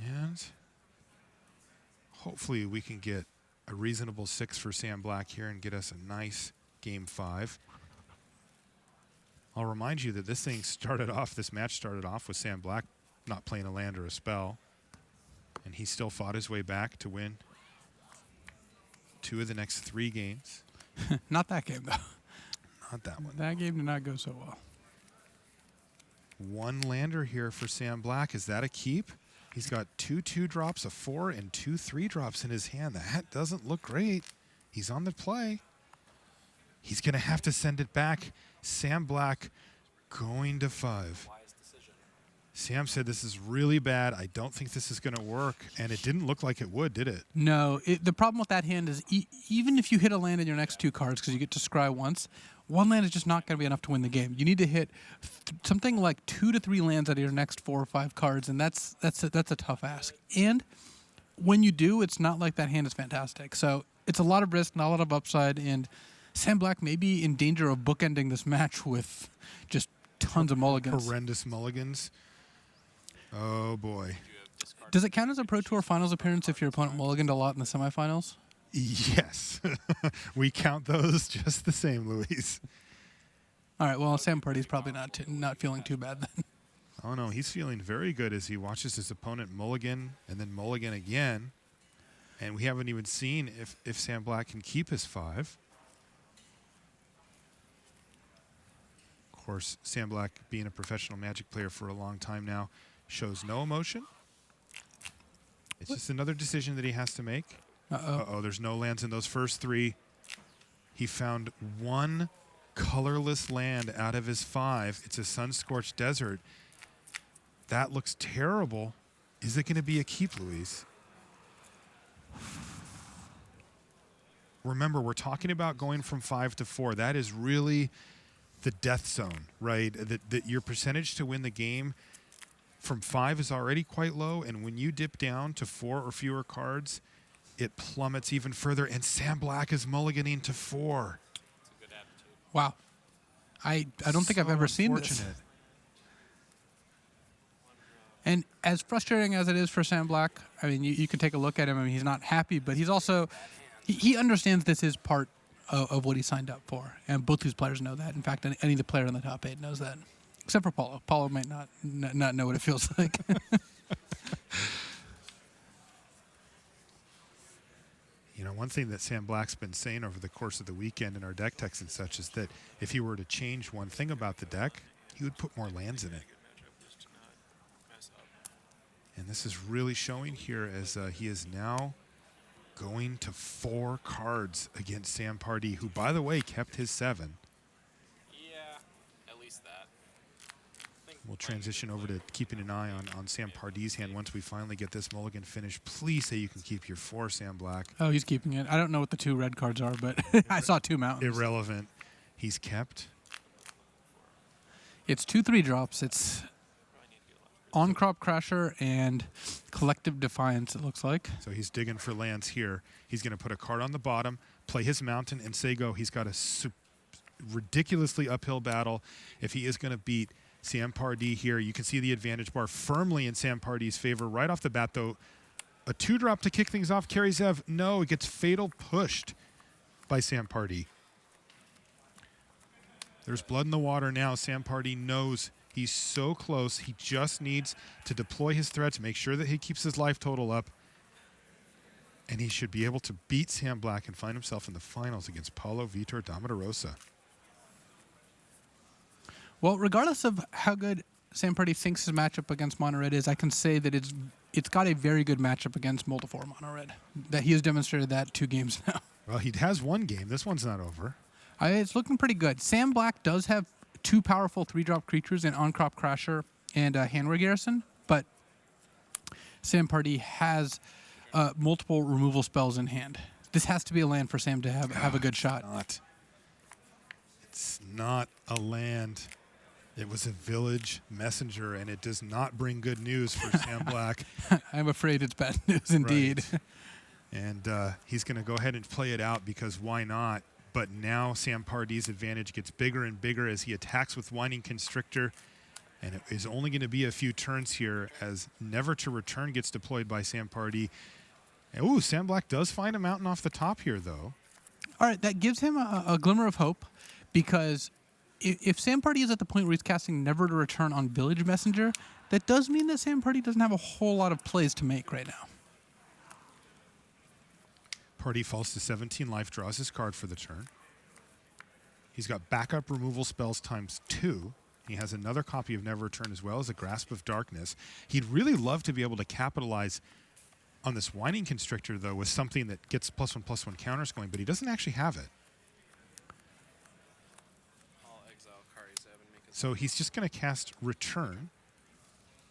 And hopefully we can get a reasonable 6 for Sam Black here and get us a nice game 5. I'll remind you that this match started off with Sam Black not playing a land or a spell. And he still fought his way back to win 2 of the next 3 games. Not that game, though. Not that one. That game did not go so well. 1 lander here for Sam Black. Is that a keep? He's got 2 2-drops, a 4, and 2 3-drops in his hand. That doesn't look great. He's on the play. He's going to have to send it back. Sam Black going to 5. Wise decision. Sam said this is really bad. I don't think this is going to work. And it didn't look like it would, did it? No. The problem with that hand is even if you hit a land in your next 2 cards, because you get to scry once, 1 land is just not going to be enough to win the game. You need to hit something like 2 to 3 lands out of your next 4 or 5 cards, and that's a tough ask. And when you do, it's not like that hand is fantastic. So it's a lot of risk, not a lot of upside, and Sam Black may be in danger of bookending this match with just tons of mulligans. Horrendous mulligans. Oh, boy. Does it count as a Pro Tour Finals appearance if your opponent mulliganed a lot in the semifinals? Yes. We count those just the same, Luis. All right, well, Sam Pardee's probably not feeling too bad then. Oh, no, he's feeling very good as he watches his opponent mulligan and then mulligan again. And we haven't even seen if Sam Black can keep his 5. Of course, Sam Black, being a professional Magic player for a long time now, shows no emotion. It's just another decision that he has to make. Uh-oh, there's no lands in those first 3. He found 1 colorless land out of his 5. It's a Sunscorched Desert. That looks terrible. Is it going to be a keep, Luis? Remember, we're talking about going from 5 to 4. That is really the death zone, right? That your percentage to win the game from 5 is already quite low, and when you dip down to 4 or fewer cards, it plummets even further, and Sam Black is mulliganing to 4. It's a good attitude. Wow. I don't think I've ever seen this. And as frustrating as it is for Sam Black, I mean, you can take a look at him. I mean, he's not happy, but he's also he understands this is part of what he signed up for, and both these players know that. In fact, any of the player in the top 8 knows that, except for Paulo. Paulo might not know what it feels like. Now, one thing that Sam Black's been saying over the course of the weekend in our deck techs and such is that if he were to change one thing about the deck, he would put more lands in it. And this is really showing here as he is now going to 4 cards against Sam Pardee, who, by the way, kept his 7. Yeah, at least that. We'll transition over to keeping an eye on Sam Pardee's hand once we finally get this mulligan finished. Please say you can keep your 4, Sam Black. Oh, he's keeping it. I don't know what the 2 red cards are, but I saw 2 mountains. Irrelevant. He's kept. It's 2 3-drops. It's On-Crop Crasher and Collective Defiance, it looks like. So he's digging for lands here. He's going to put a card on the bottom, play his mountain, and say go. He's got a ridiculously uphill battle. If he is going to beat Sam Pardee here, you can see the advantage bar firmly in Sam Pardee's favor. Right off the bat, though, a 2-drop to kick things off. Carries Ev. No, it gets fatal pushed by Sam Pardee. There's blood in the water now. Sam Pardee knows he's so close. He just needs to deploy his threats, make sure that he keeps his life total up, and he should be able to beat Sam Black and find himself in the finals against Paulo Vitor Damarosa. Well, regardless of how good Sam Pardee thinks his matchup against Mono Red is, I can say that it's got a very good matchup against Multifor Mono Red. That he has demonstrated that 2 games now. Well, he has 1 game. This one's not over. It's looking pretty good. Sam Black does have 2 powerful 3-drop creatures in On-Crop Crasher and Handwear Garrison, but Sam Pardee has multiple removal spells in hand. This has to be a land for Sam to have a good shot. It's not a land. It was a village messenger, and it does not bring good news for Sam Black. I'm afraid it's bad news indeed. Right. And he's going to go ahead and play it out because why not? But now Sam Pardee's advantage gets bigger and bigger as he attacks with Whining Constrictor. And it is only going to be a few turns here as Never to Return gets deployed by Sam Pardee. And, ooh, Sam Black does find a mountain off the top here, though. All right, that gives him a glimmer of hope because if Sam Pardee is at the point where he's casting Never to Return on Village Messenger, that does mean that Sam Pardee doesn't have a whole lot of plays to make right now. Pardee falls to 17 life, draws his card for the turn. He's got backup removal spells ×2. He has another copy of Never Return as well as a Grasp of Darkness. He'd really love to be able to capitalize on this Whining Constrictor, though, with something that gets +1/+1 counters going, but he doesn't actually have it. I'll exile Kari Zeb and make a So he's just going to cast Return,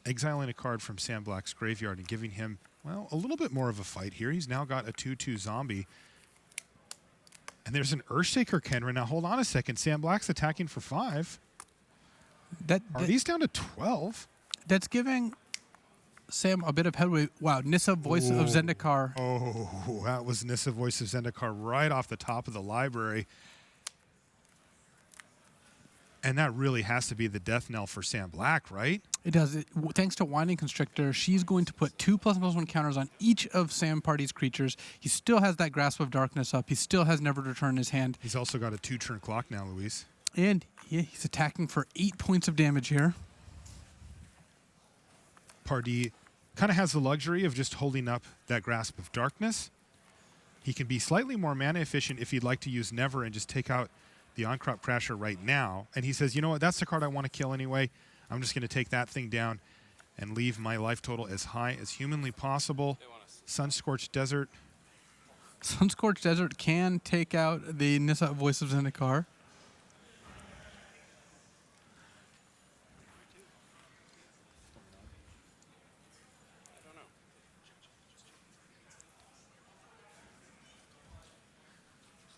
exiling a card from Sam Black's graveyard and giving him, well, a little bit more of a fight here. He's now got a 2/2 zombie. And there's an Earthshaker Kenra. Now, hold on a second. Sam Black's attacking for 5. Pardee's down to 12. That's giving Sam a bit of headway. Wow, Nissa, Voice of Zendikar. Oh, that was Nissa, Voice of Zendikar right off the top of the library. And that really has to be the death knell for Sam Black, right? It does. Thanks to Whining Constrictor, she's going to put 2 +1/+1 counters on each of Sam Pardee's creatures. He still has that Grasp of Darkness up. He still has Never to Return in his hand. He's also got a 2-turn clock now, Luis. And he's attacking for 8 points of damage here. Pardee kind of has the luxury of just holding up that Grasp of Darkness. He can be slightly more mana efficient if he'd like to use Never and just take out the On-Crop Crasher right now. And he says, you know what, that's the card I want to kill anyway. I'm just going to take that thing down and leave my life total as high as humanly possible. Sun-Scorched Desert. Sun-Scorched Desert can take out the Nissa, Voice of Zendikar.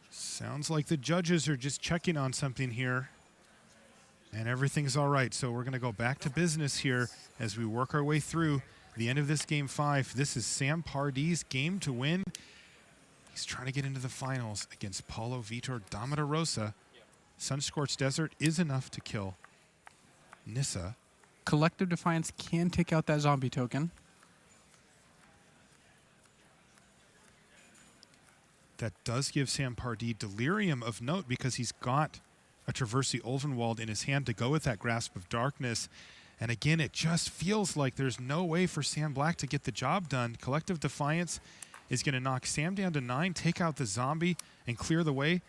Sounds like the judges are just checking on something here. And everything's all right. So we're going to go back to business here as we work our way through the end of this Game 5. This is Sam Pardee's game to win. He's trying to get into the finals against Paulo Vitor Damarosa. Sun-Scorched Desert is enough to kill Nissa. Collective Defiance can take out that zombie token. That does give Sam Pardee delirium of note because he's got a Traversy Ulvenwald in his hand to go with that Grasp of Darkness. And again, it just feels like there's no way for Sam Black to get the job done. Collective Defiance is going to knock Sam down to 9, take out the zombie, and clear the way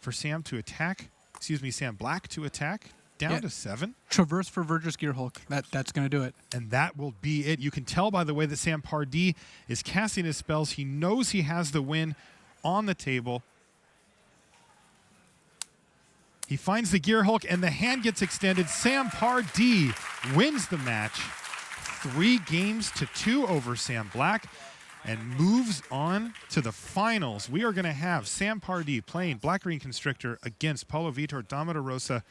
for Sam to attack. Excuse me, Sam Black to attack. Down to 7. Traverse for Verger's Gearhulk. That's going to do it. And that will be it. You can tell by the way that Sam Pardee is casting his spells. He knows he has the win on the table. He finds the Gearhulk, and the hand gets extended. Sam Pardee wins the match 3-2 over Sam Black and moves on to the finals. We are going to have Sam Pardee playing Black Green Constrictor against Paulo Vitor Rosa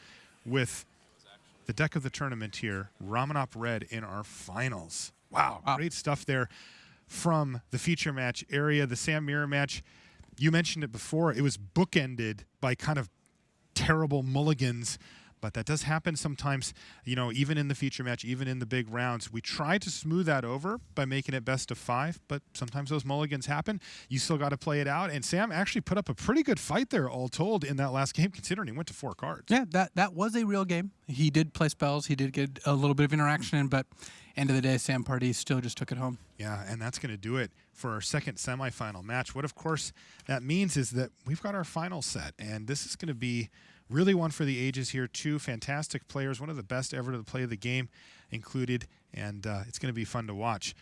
with the deck of the tournament here, Ramanop Red, in our finals. Wow, great stuff there from the feature match area. The Sam Mirror match, you mentioned it before, it was bookended by kind of terrible mulligans, but that does happen sometimes, you know, even in the feature match, even in the big rounds. We try to smooth that over by making it best of 5, but sometimes those mulligans happen. You still got to play it out, and Sam actually put up a pretty good fight there, all told, in that last game, considering he went to 4 cards. Yeah, that was a real game. He did play spells. He did get a little bit of interaction, but end of the day, Sam Pardee still just took it home. Yeah, and that's going to do it for our second semifinal match. What, of course, that means is that we've got our final set, and this is going to be really one for the ages here. 2 fantastic players, one of the best ever to play the game included, and it's going to be fun to watch.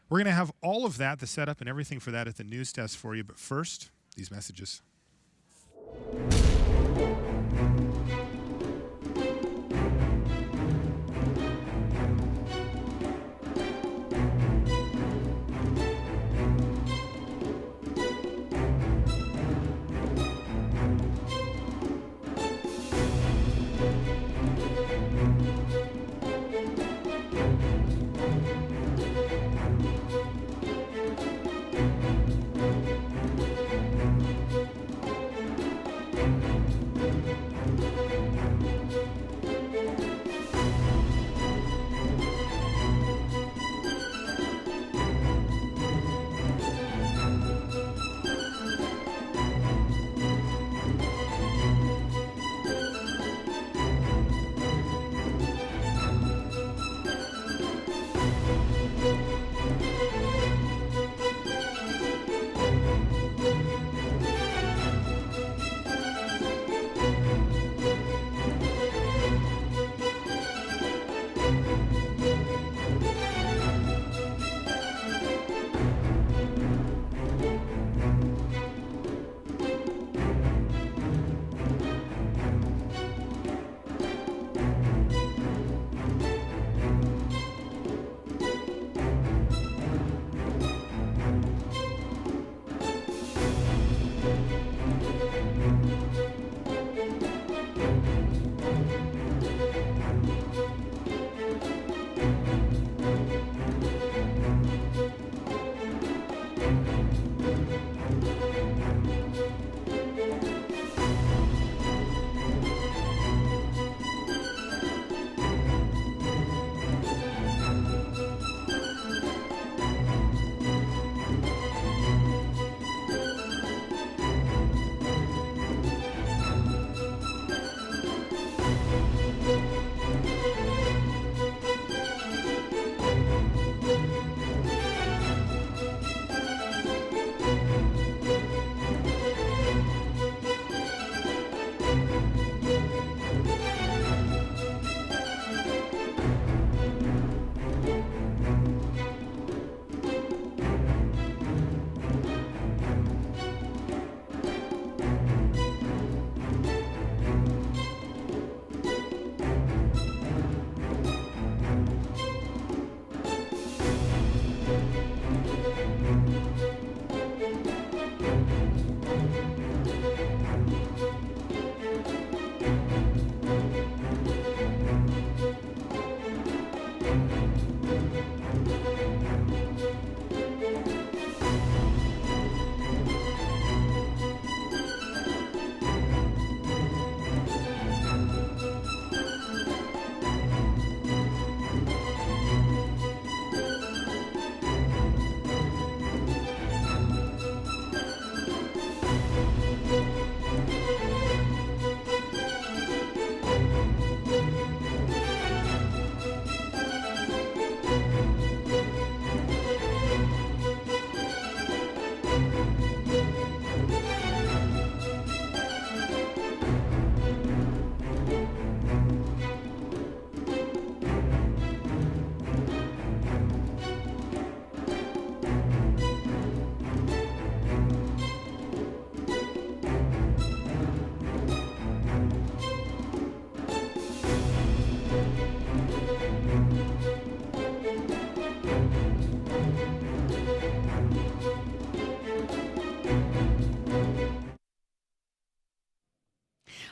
We're going to have all of that, the setup and everything for that at the news desk for you, but first, these messages.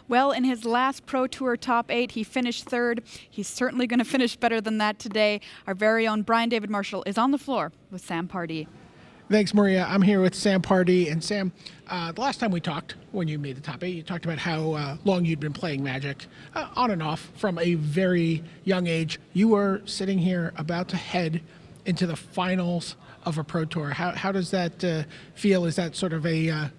Well, in his last Pro Tour top 8, he finished 3rd. He's certainly going to finish better than that today. Our very own Brian David Marshall is on the floor with Sam Pardee. Thanks, Maria. I'm here with Sam Pardee. And Sam, the last time we talked, when you made the top 8, you talked about how long you'd been playing Magic, on and off, from a very young age. You were sitting here about to head into the finals of a Pro Tour. How does that feel? Is that sort of a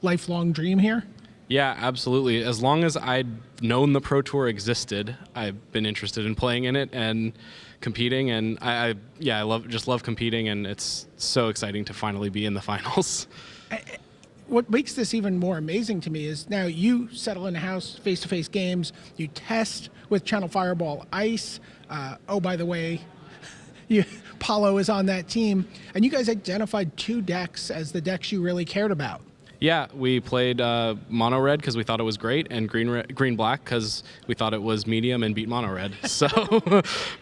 lifelong dream here? Yeah, absolutely. As long as I'd known the Pro Tour existed, I've been interested in playing in it and competing. And I love competing, and it's so exciting to finally be in the finals. What makes this even more amazing to me is now you settle in a house, face-to-face games, you test with Channel Fireball Ice. Oh, by the way, Paulo is on that team, and you guys identified 2 decks as the decks you really cared about. Yeah, we played mono red because we thought it was great, and green black because we thought it was medium and beat mono red. So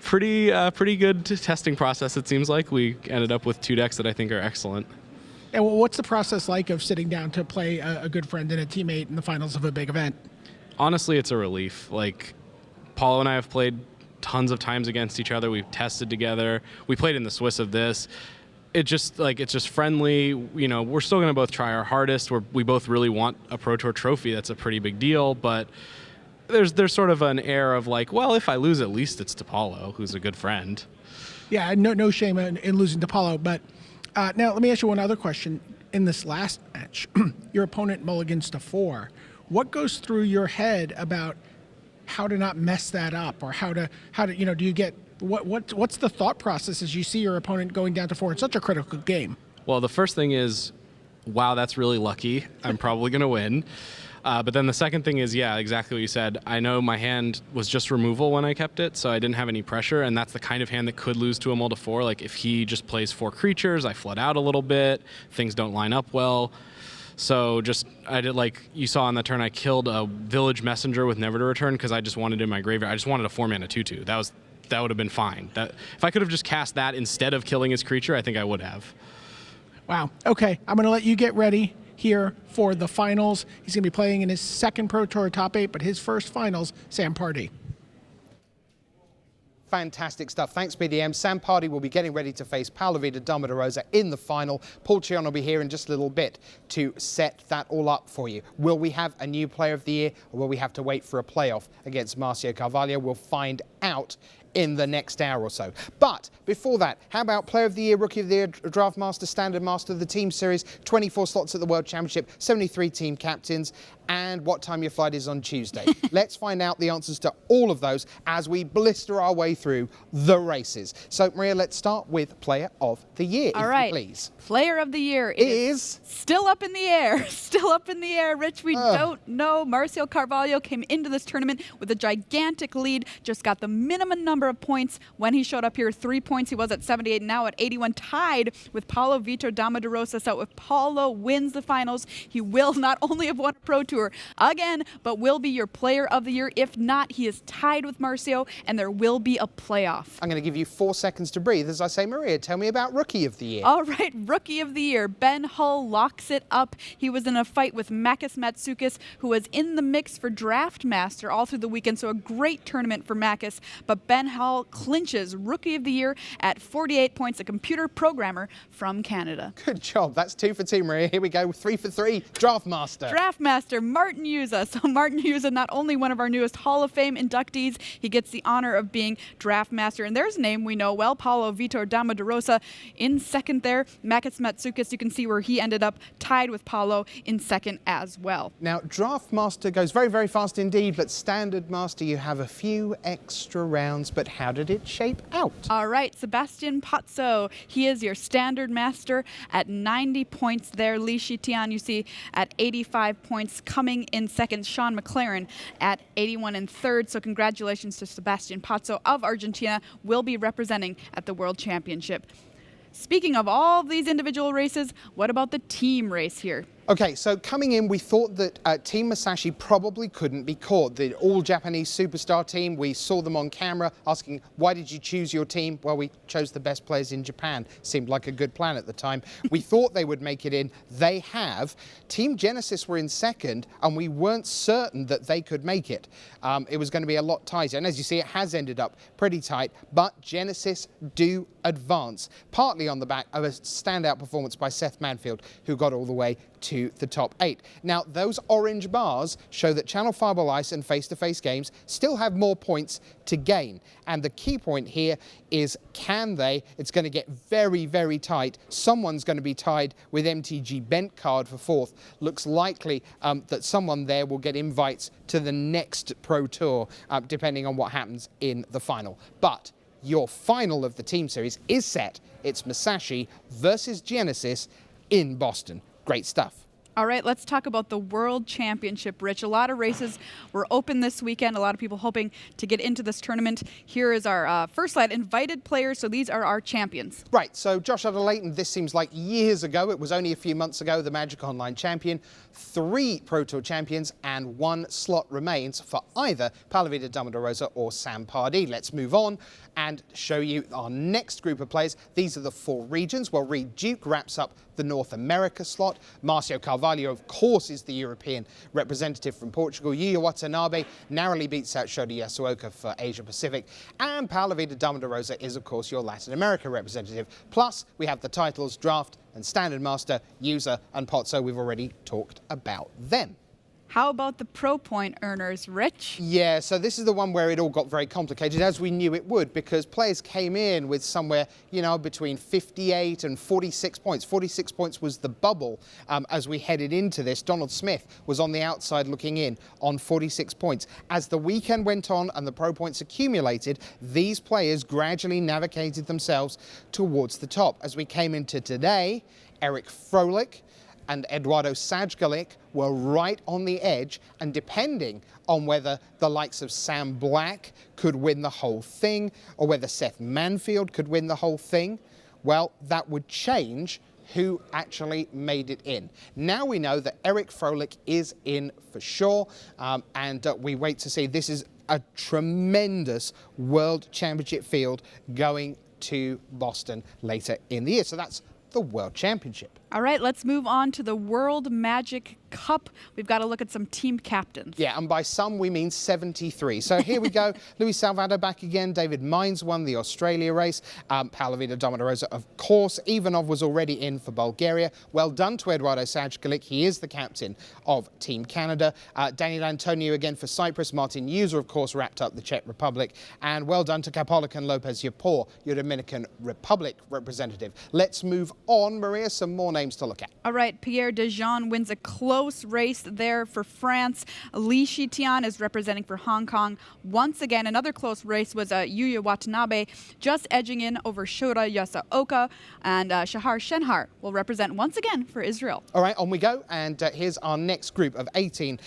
pretty good testing process. It seems like we ended up with 2 decks that I think are excellent. And what's the process like of sitting down to play a good friend and a teammate in the finals of a big event? Honestly, it's a relief. Like, Paulo and I have played tons of times against each other. We've tested together. We played in the Swiss of this. It's just friendly. You know, we're still going to both try our hardest. We both really want a Pro Tour trophy. That's a pretty big deal. But there's sort of an air of like, well, if I lose, at least it's to Paulo, who's a good friend. Yeah, no shame in losing to Paulo. But now let me ask you one other question. In this last match, your opponent mulligans to 4. What goes through your head about how to not mess that up, or how to do you get what's the thought process as you see your opponent going down to 4 in such a critical game? Well, the first thing is, wow, that's really lucky. I'm probably going to win. But then the second thing is, yeah, exactly what you said. I know my hand was just removal when I kept it, so I didn't have any pressure, and that's the kind of hand that could lose to a mull to 4. Like, if he just plays 4 creatures, I flood out a little bit, things don't line up well. So I did, like you saw on the turn, I killed a Village Messenger with Never to Return because I just wanted it in my graveyard. I just wanted a 4-mana 2/2. That would have been fine. If I could have just cast that instead of killing his creature, I think I would have. Wow. Okay, I'm going to let you get ready here for the finals. He's going to be playing in his 2nd Pro Tour top 8, but his first finals, Sam Pardee. Fantastic stuff. Thanks, BDM. Sam Pardee will be getting ready to face Paulo Dama de Rosa in the final. Paul Chion will be here in just a little bit to set that all up for you. Will we have a new Player of the Year, or will we have to wait for a playoff against Marcio Carvalho? We'll find out in the next hour or so. But before that, how about Player of the Year, Rookie of the Year, Draft Master, Standard Master, the Team Series, 24 slots at the World Championship, 73 team captains, and what time your flight is on Tuesday? Let's find out the answers to all of those as we blister our way through the races. So, Maria, let's start with Player of the Year, All right. please. Player of the Year is still up in the air. Still up in the air, Rich. We don't know. Marcio Carvalho came into this tournament with a gigantic lead, just got the minimum number of points when he showed up here. 3 points. He was at 78, now at 81, tied with Paulo Dama de Rosa. So if Paulo wins the finals, he will not only have won a Pro Tour again, but will be your Player of the Year. If not, he is tied with Marcio, and there will be a playoff. I'm going to give you 4 seconds to breathe as I say, Maria, tell me about Rookie of the Year. All right, Rookie of the Year. Ben Hull locks it up. He was in a fight with Makis Matsoukas, who was in the mix for Draft Master all through the weekend, so a great tournament for Makis. But Ben Hull clinches Rookie of the Year at 48 points, a computer programmer from Canada. Good job. That's 2 for 2, Maria. Here we go. 3 for 3. Draft Master. Draft Master, Martin Yuza. So Martin Yuza, not only one of our newest Hall of Fame inductees, he gets the honor of being Draft Master. And there's a name we know well, Paulo Dama de Rosa in 2nd there. Makis Matsoukas, you can see where he ended up tied with Paulo in 2nd as well. Now, Draft Master goes very, very fast indeed, but Standard Master, you have a few extra rounds, but how did it shape out? All right, Sebastian Pozzo, he is your Standard Master at 90 points there. Li Shitian, you see, at 85 points, coming in 2nd. Sean McLaren at 81 in 3rd. So congratulations to Sebastian Pozzo of Argentina, will be representing at the World Championship. Speaking of all these individual races, what about the team race here? Okay, so coming in, we thought that Team Masashi probably couldn't be caught. The all-Japanese superstar team, we saw them on camera asking, why did you choose your team? Well, we chose the best players in Japan. Seemed like a good plan at the time. We thought they would make it in. They have. Team Genesis were in second, and we weren't certain that they could make it. It was going to be a lot tighter. And as you see, it has ended up pretty tight, but Genesis do advance, partly on the back of a standout performance by Seth Manfield, who got all the way to the top 8. Now, those orange bars show that Channel Fireball Ice and face-to-face games still have more points to gain. And the key point here is, can they? It's going to get very, very tight. Someone's going to be tied with MTG Bent Card for 4th. Looks likely that someone there will get invites to the next Pro Tour, depending on what happens in the final. But your final of the team series is set. It's Masashi versus Genesis in Boston. Great stuff. All right, let's talk about the World Championship, Rich. A lot of races were open this weekend. A lot of people hoping to get into this tournament. Here is our first slide, invited players. So these are our champions. Right, so Josh Adder-Layton, this seems like years ago. It was only a few months ago, the Magic Online champion. 3 Pro Tour champions and 1 slot remains for either Palavida Damarosa or Sam Pardee. Let's move on and show you our next group of players. These are the 4 regions. Well, Reed Duke wraps up the North America slot. Marcio Carvalho, of course, is the European representative from Portugal. Yuya Watanabe narrowly beats out Shota Yasuoka for Asia Pacific. And Palavida Damarosa is, of course, your Latin America representative. Plus, we have the titles Draft and Standard Master, User and Potso. We've already talked about them. How about the Pro Point earners, Rich? Yeah, so this is the one where it all got very complicated, as we knew it would, because players came in with somewhere, you know, between 58 and 46 points. 46 points was the bubble as we headed into this. Donald Smith was on the outside looking in on 46 points. As the weekend went on and the Pro Points accumulated, these players gradually navigated themselves towards the top. As we came into today, Eric Froelich and Eduardo Sajgalik were right on the edge, and depending on whether the likes of Sam Black could win the whole thing or whether Seth Manfield could win the whole thing, well, that would change who actually made it in. Now we know that Eric Froelich is in for sure, and we wait to see. This is a tremendous World Championship field going to Boston later in the year. So that's the World Championship. All right, let's move on to the World Magic Cup. We've got to look at some team captains. Yeah, and by some we mean 73. So here we go. Luis Salvador back again. David Mines won the Australia race. Palavida Damarosa, of course. Ivanov was already in for Bulgaria. Well done to Eduardo Sajgalik. He is the captain of Team Canada. Daniel Antonio again for Cyprus. Martin User, of course, wrapped up the Czech Republic. And well done to Capolic and Lopez Yapor, your Dominican Republic representative. Let's move on, Maria. Some more names to look at. All right, Pierre Dejean wins a close race there for France. Li Shitian is representing for Hong Kong. Once again, another close race was Yuya Watanabe just edging in over Shota Yasuoka, and Shahar Shenhar will represent once again for Israel. All right, on we go, and here's our next group of 18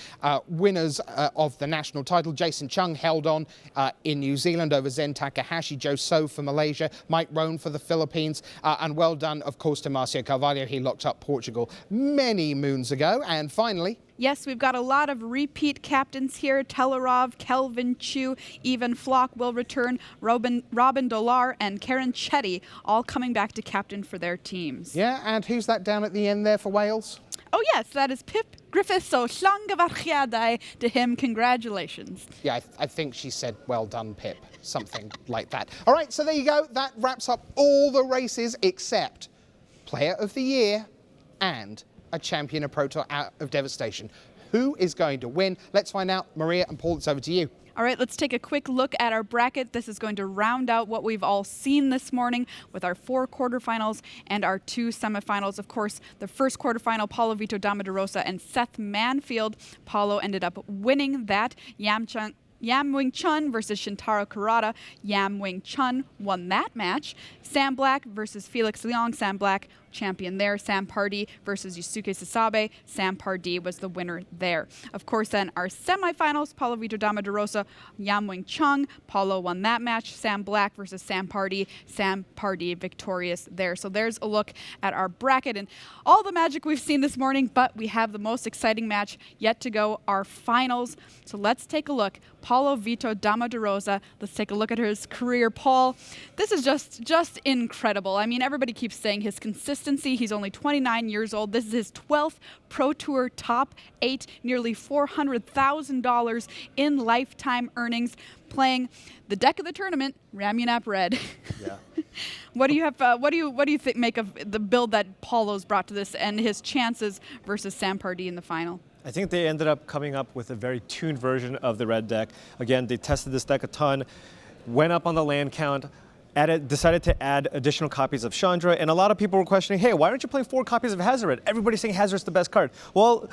winners of the national title. Jason Chung held on in New Zealand over Zen Takahashi, Joe So for Malaysia, Mike Rohn for the Philippines, and well done, of course, to Marcio Carvalho. He locked up Portugal many moons ago. And finally, yes, we've got a lot of repeat captains here. Telerov, Kelvin Chu, Ivan Flock will return. Robin Dolar and Karen Chetty all coming back to captain for their teams. Yeah, and who's that down at the end there for Wales? Oh yes, that is Pip Griffiths. So Llangyfarchiadau to him. Congratulations. Yeah, I think she said, well done, Pip. Something like that. All right, so there you go. That wraps up all the races except Player of the Year and a champion of Pro Tour out of Devastation. Who is going to win? Let's find out. Maria and Paul, it's over to you. All right, let's take a quick look at our bracket. This is going to round out what we've all seen this morning with our 4 quarterfinals and our 2 semifinals. Of course, the first quarterfinal, Paulo Vitor Damarosa and Seth Manfield. Paulo ended up winning that. Yam Wing Chun versus Shintaro Kurata. Yam Wing Chun won that match. Sam Black versus Felix Leong. Sam Black champion there. Sam Pardee versus Yusuke Sasabe. Sam Pardee was the winner there. Of course, then our semifinals, Paulo Vitor Dama de Rosa, Yam Wing Chung. Paulo won that match. Sam Black versus Sam Pardee. Sam Pardee victorious there. So there's a look at our bracket and all the magic we've seen this morning, but we have the most exciting match yet to go, our finals. So let's take a look. Paulo Vitor Dama de Rosa. Let's take a look at his career. Paul, this is just incredible. I mean, everybody keeps saying his consistency. He's only 29 years old. This is his 12th Pro Tour top 8, nearly $400,000 in lifetime earnings, playing the deck of the tournament, Ramunap Red. Yeah. What do you have? What do you think make of the build that Paulo's brought to this and his chances versus Sam Pardee in the final? I think they ended up coming up with a very tuned version of the red deck. Again, they tested this deck a ton, went up on the land count, decided to add additional copies of Chandra, and a lot of people were questioning, hey, why aren't you playing 4 copies of Hazoret? Everybody's saying Hazoret's the best card. Well,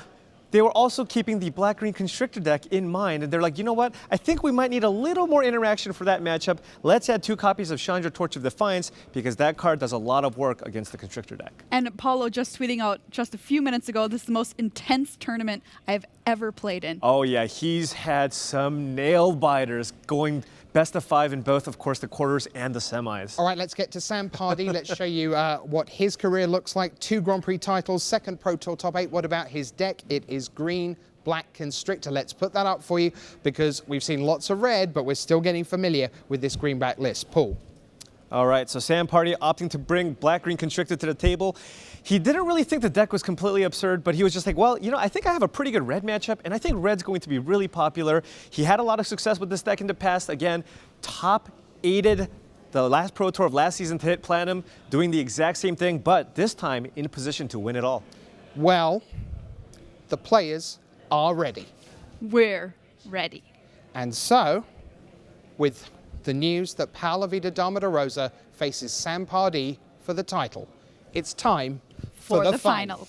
they were also keeping the black-green Constrictor deck in mind, and they're like, you know what? I think we might need a little more interaction for that matchup. Let's add 2 copies of Chandra Torch of Defiance, because that card does a lot of work against the Constrictor deck. And Paulo just tweeting out just a few minutes ago, this is the most intense tournament I've ever played in. Oh yeah, he's had some nail biters going best of 5 in both, of course, the quarters and the semis. All right, let's get to Sam Pardee. Let's show you what his career looks like. 2 Grand Prix titles, 2nd Pro Tour top 8. What about his deck? It is green, black Constrictor. Let's put that up for you because we've seen lots of red, but we're still getting familiar with this green-black list. Paul. All right, so Sam Pardee opting to bring black-green Constrictor to the table. He didn't really think the deck was completely absurd, but he was just like, well, you know, I think I have a pretty good red matchup, and I think red's going to be really popular. He had a lot of success with this deck in the past. Again, top 8'd the last Pro Tour of last season to hit Platinum, doing the exact same thing, but this time in a position to win it all. Well, the players are ready. We're ready. And so, with the news that Paulo Vitor Dama de Rosa faces Sam Pardee for the title, it's time for the final.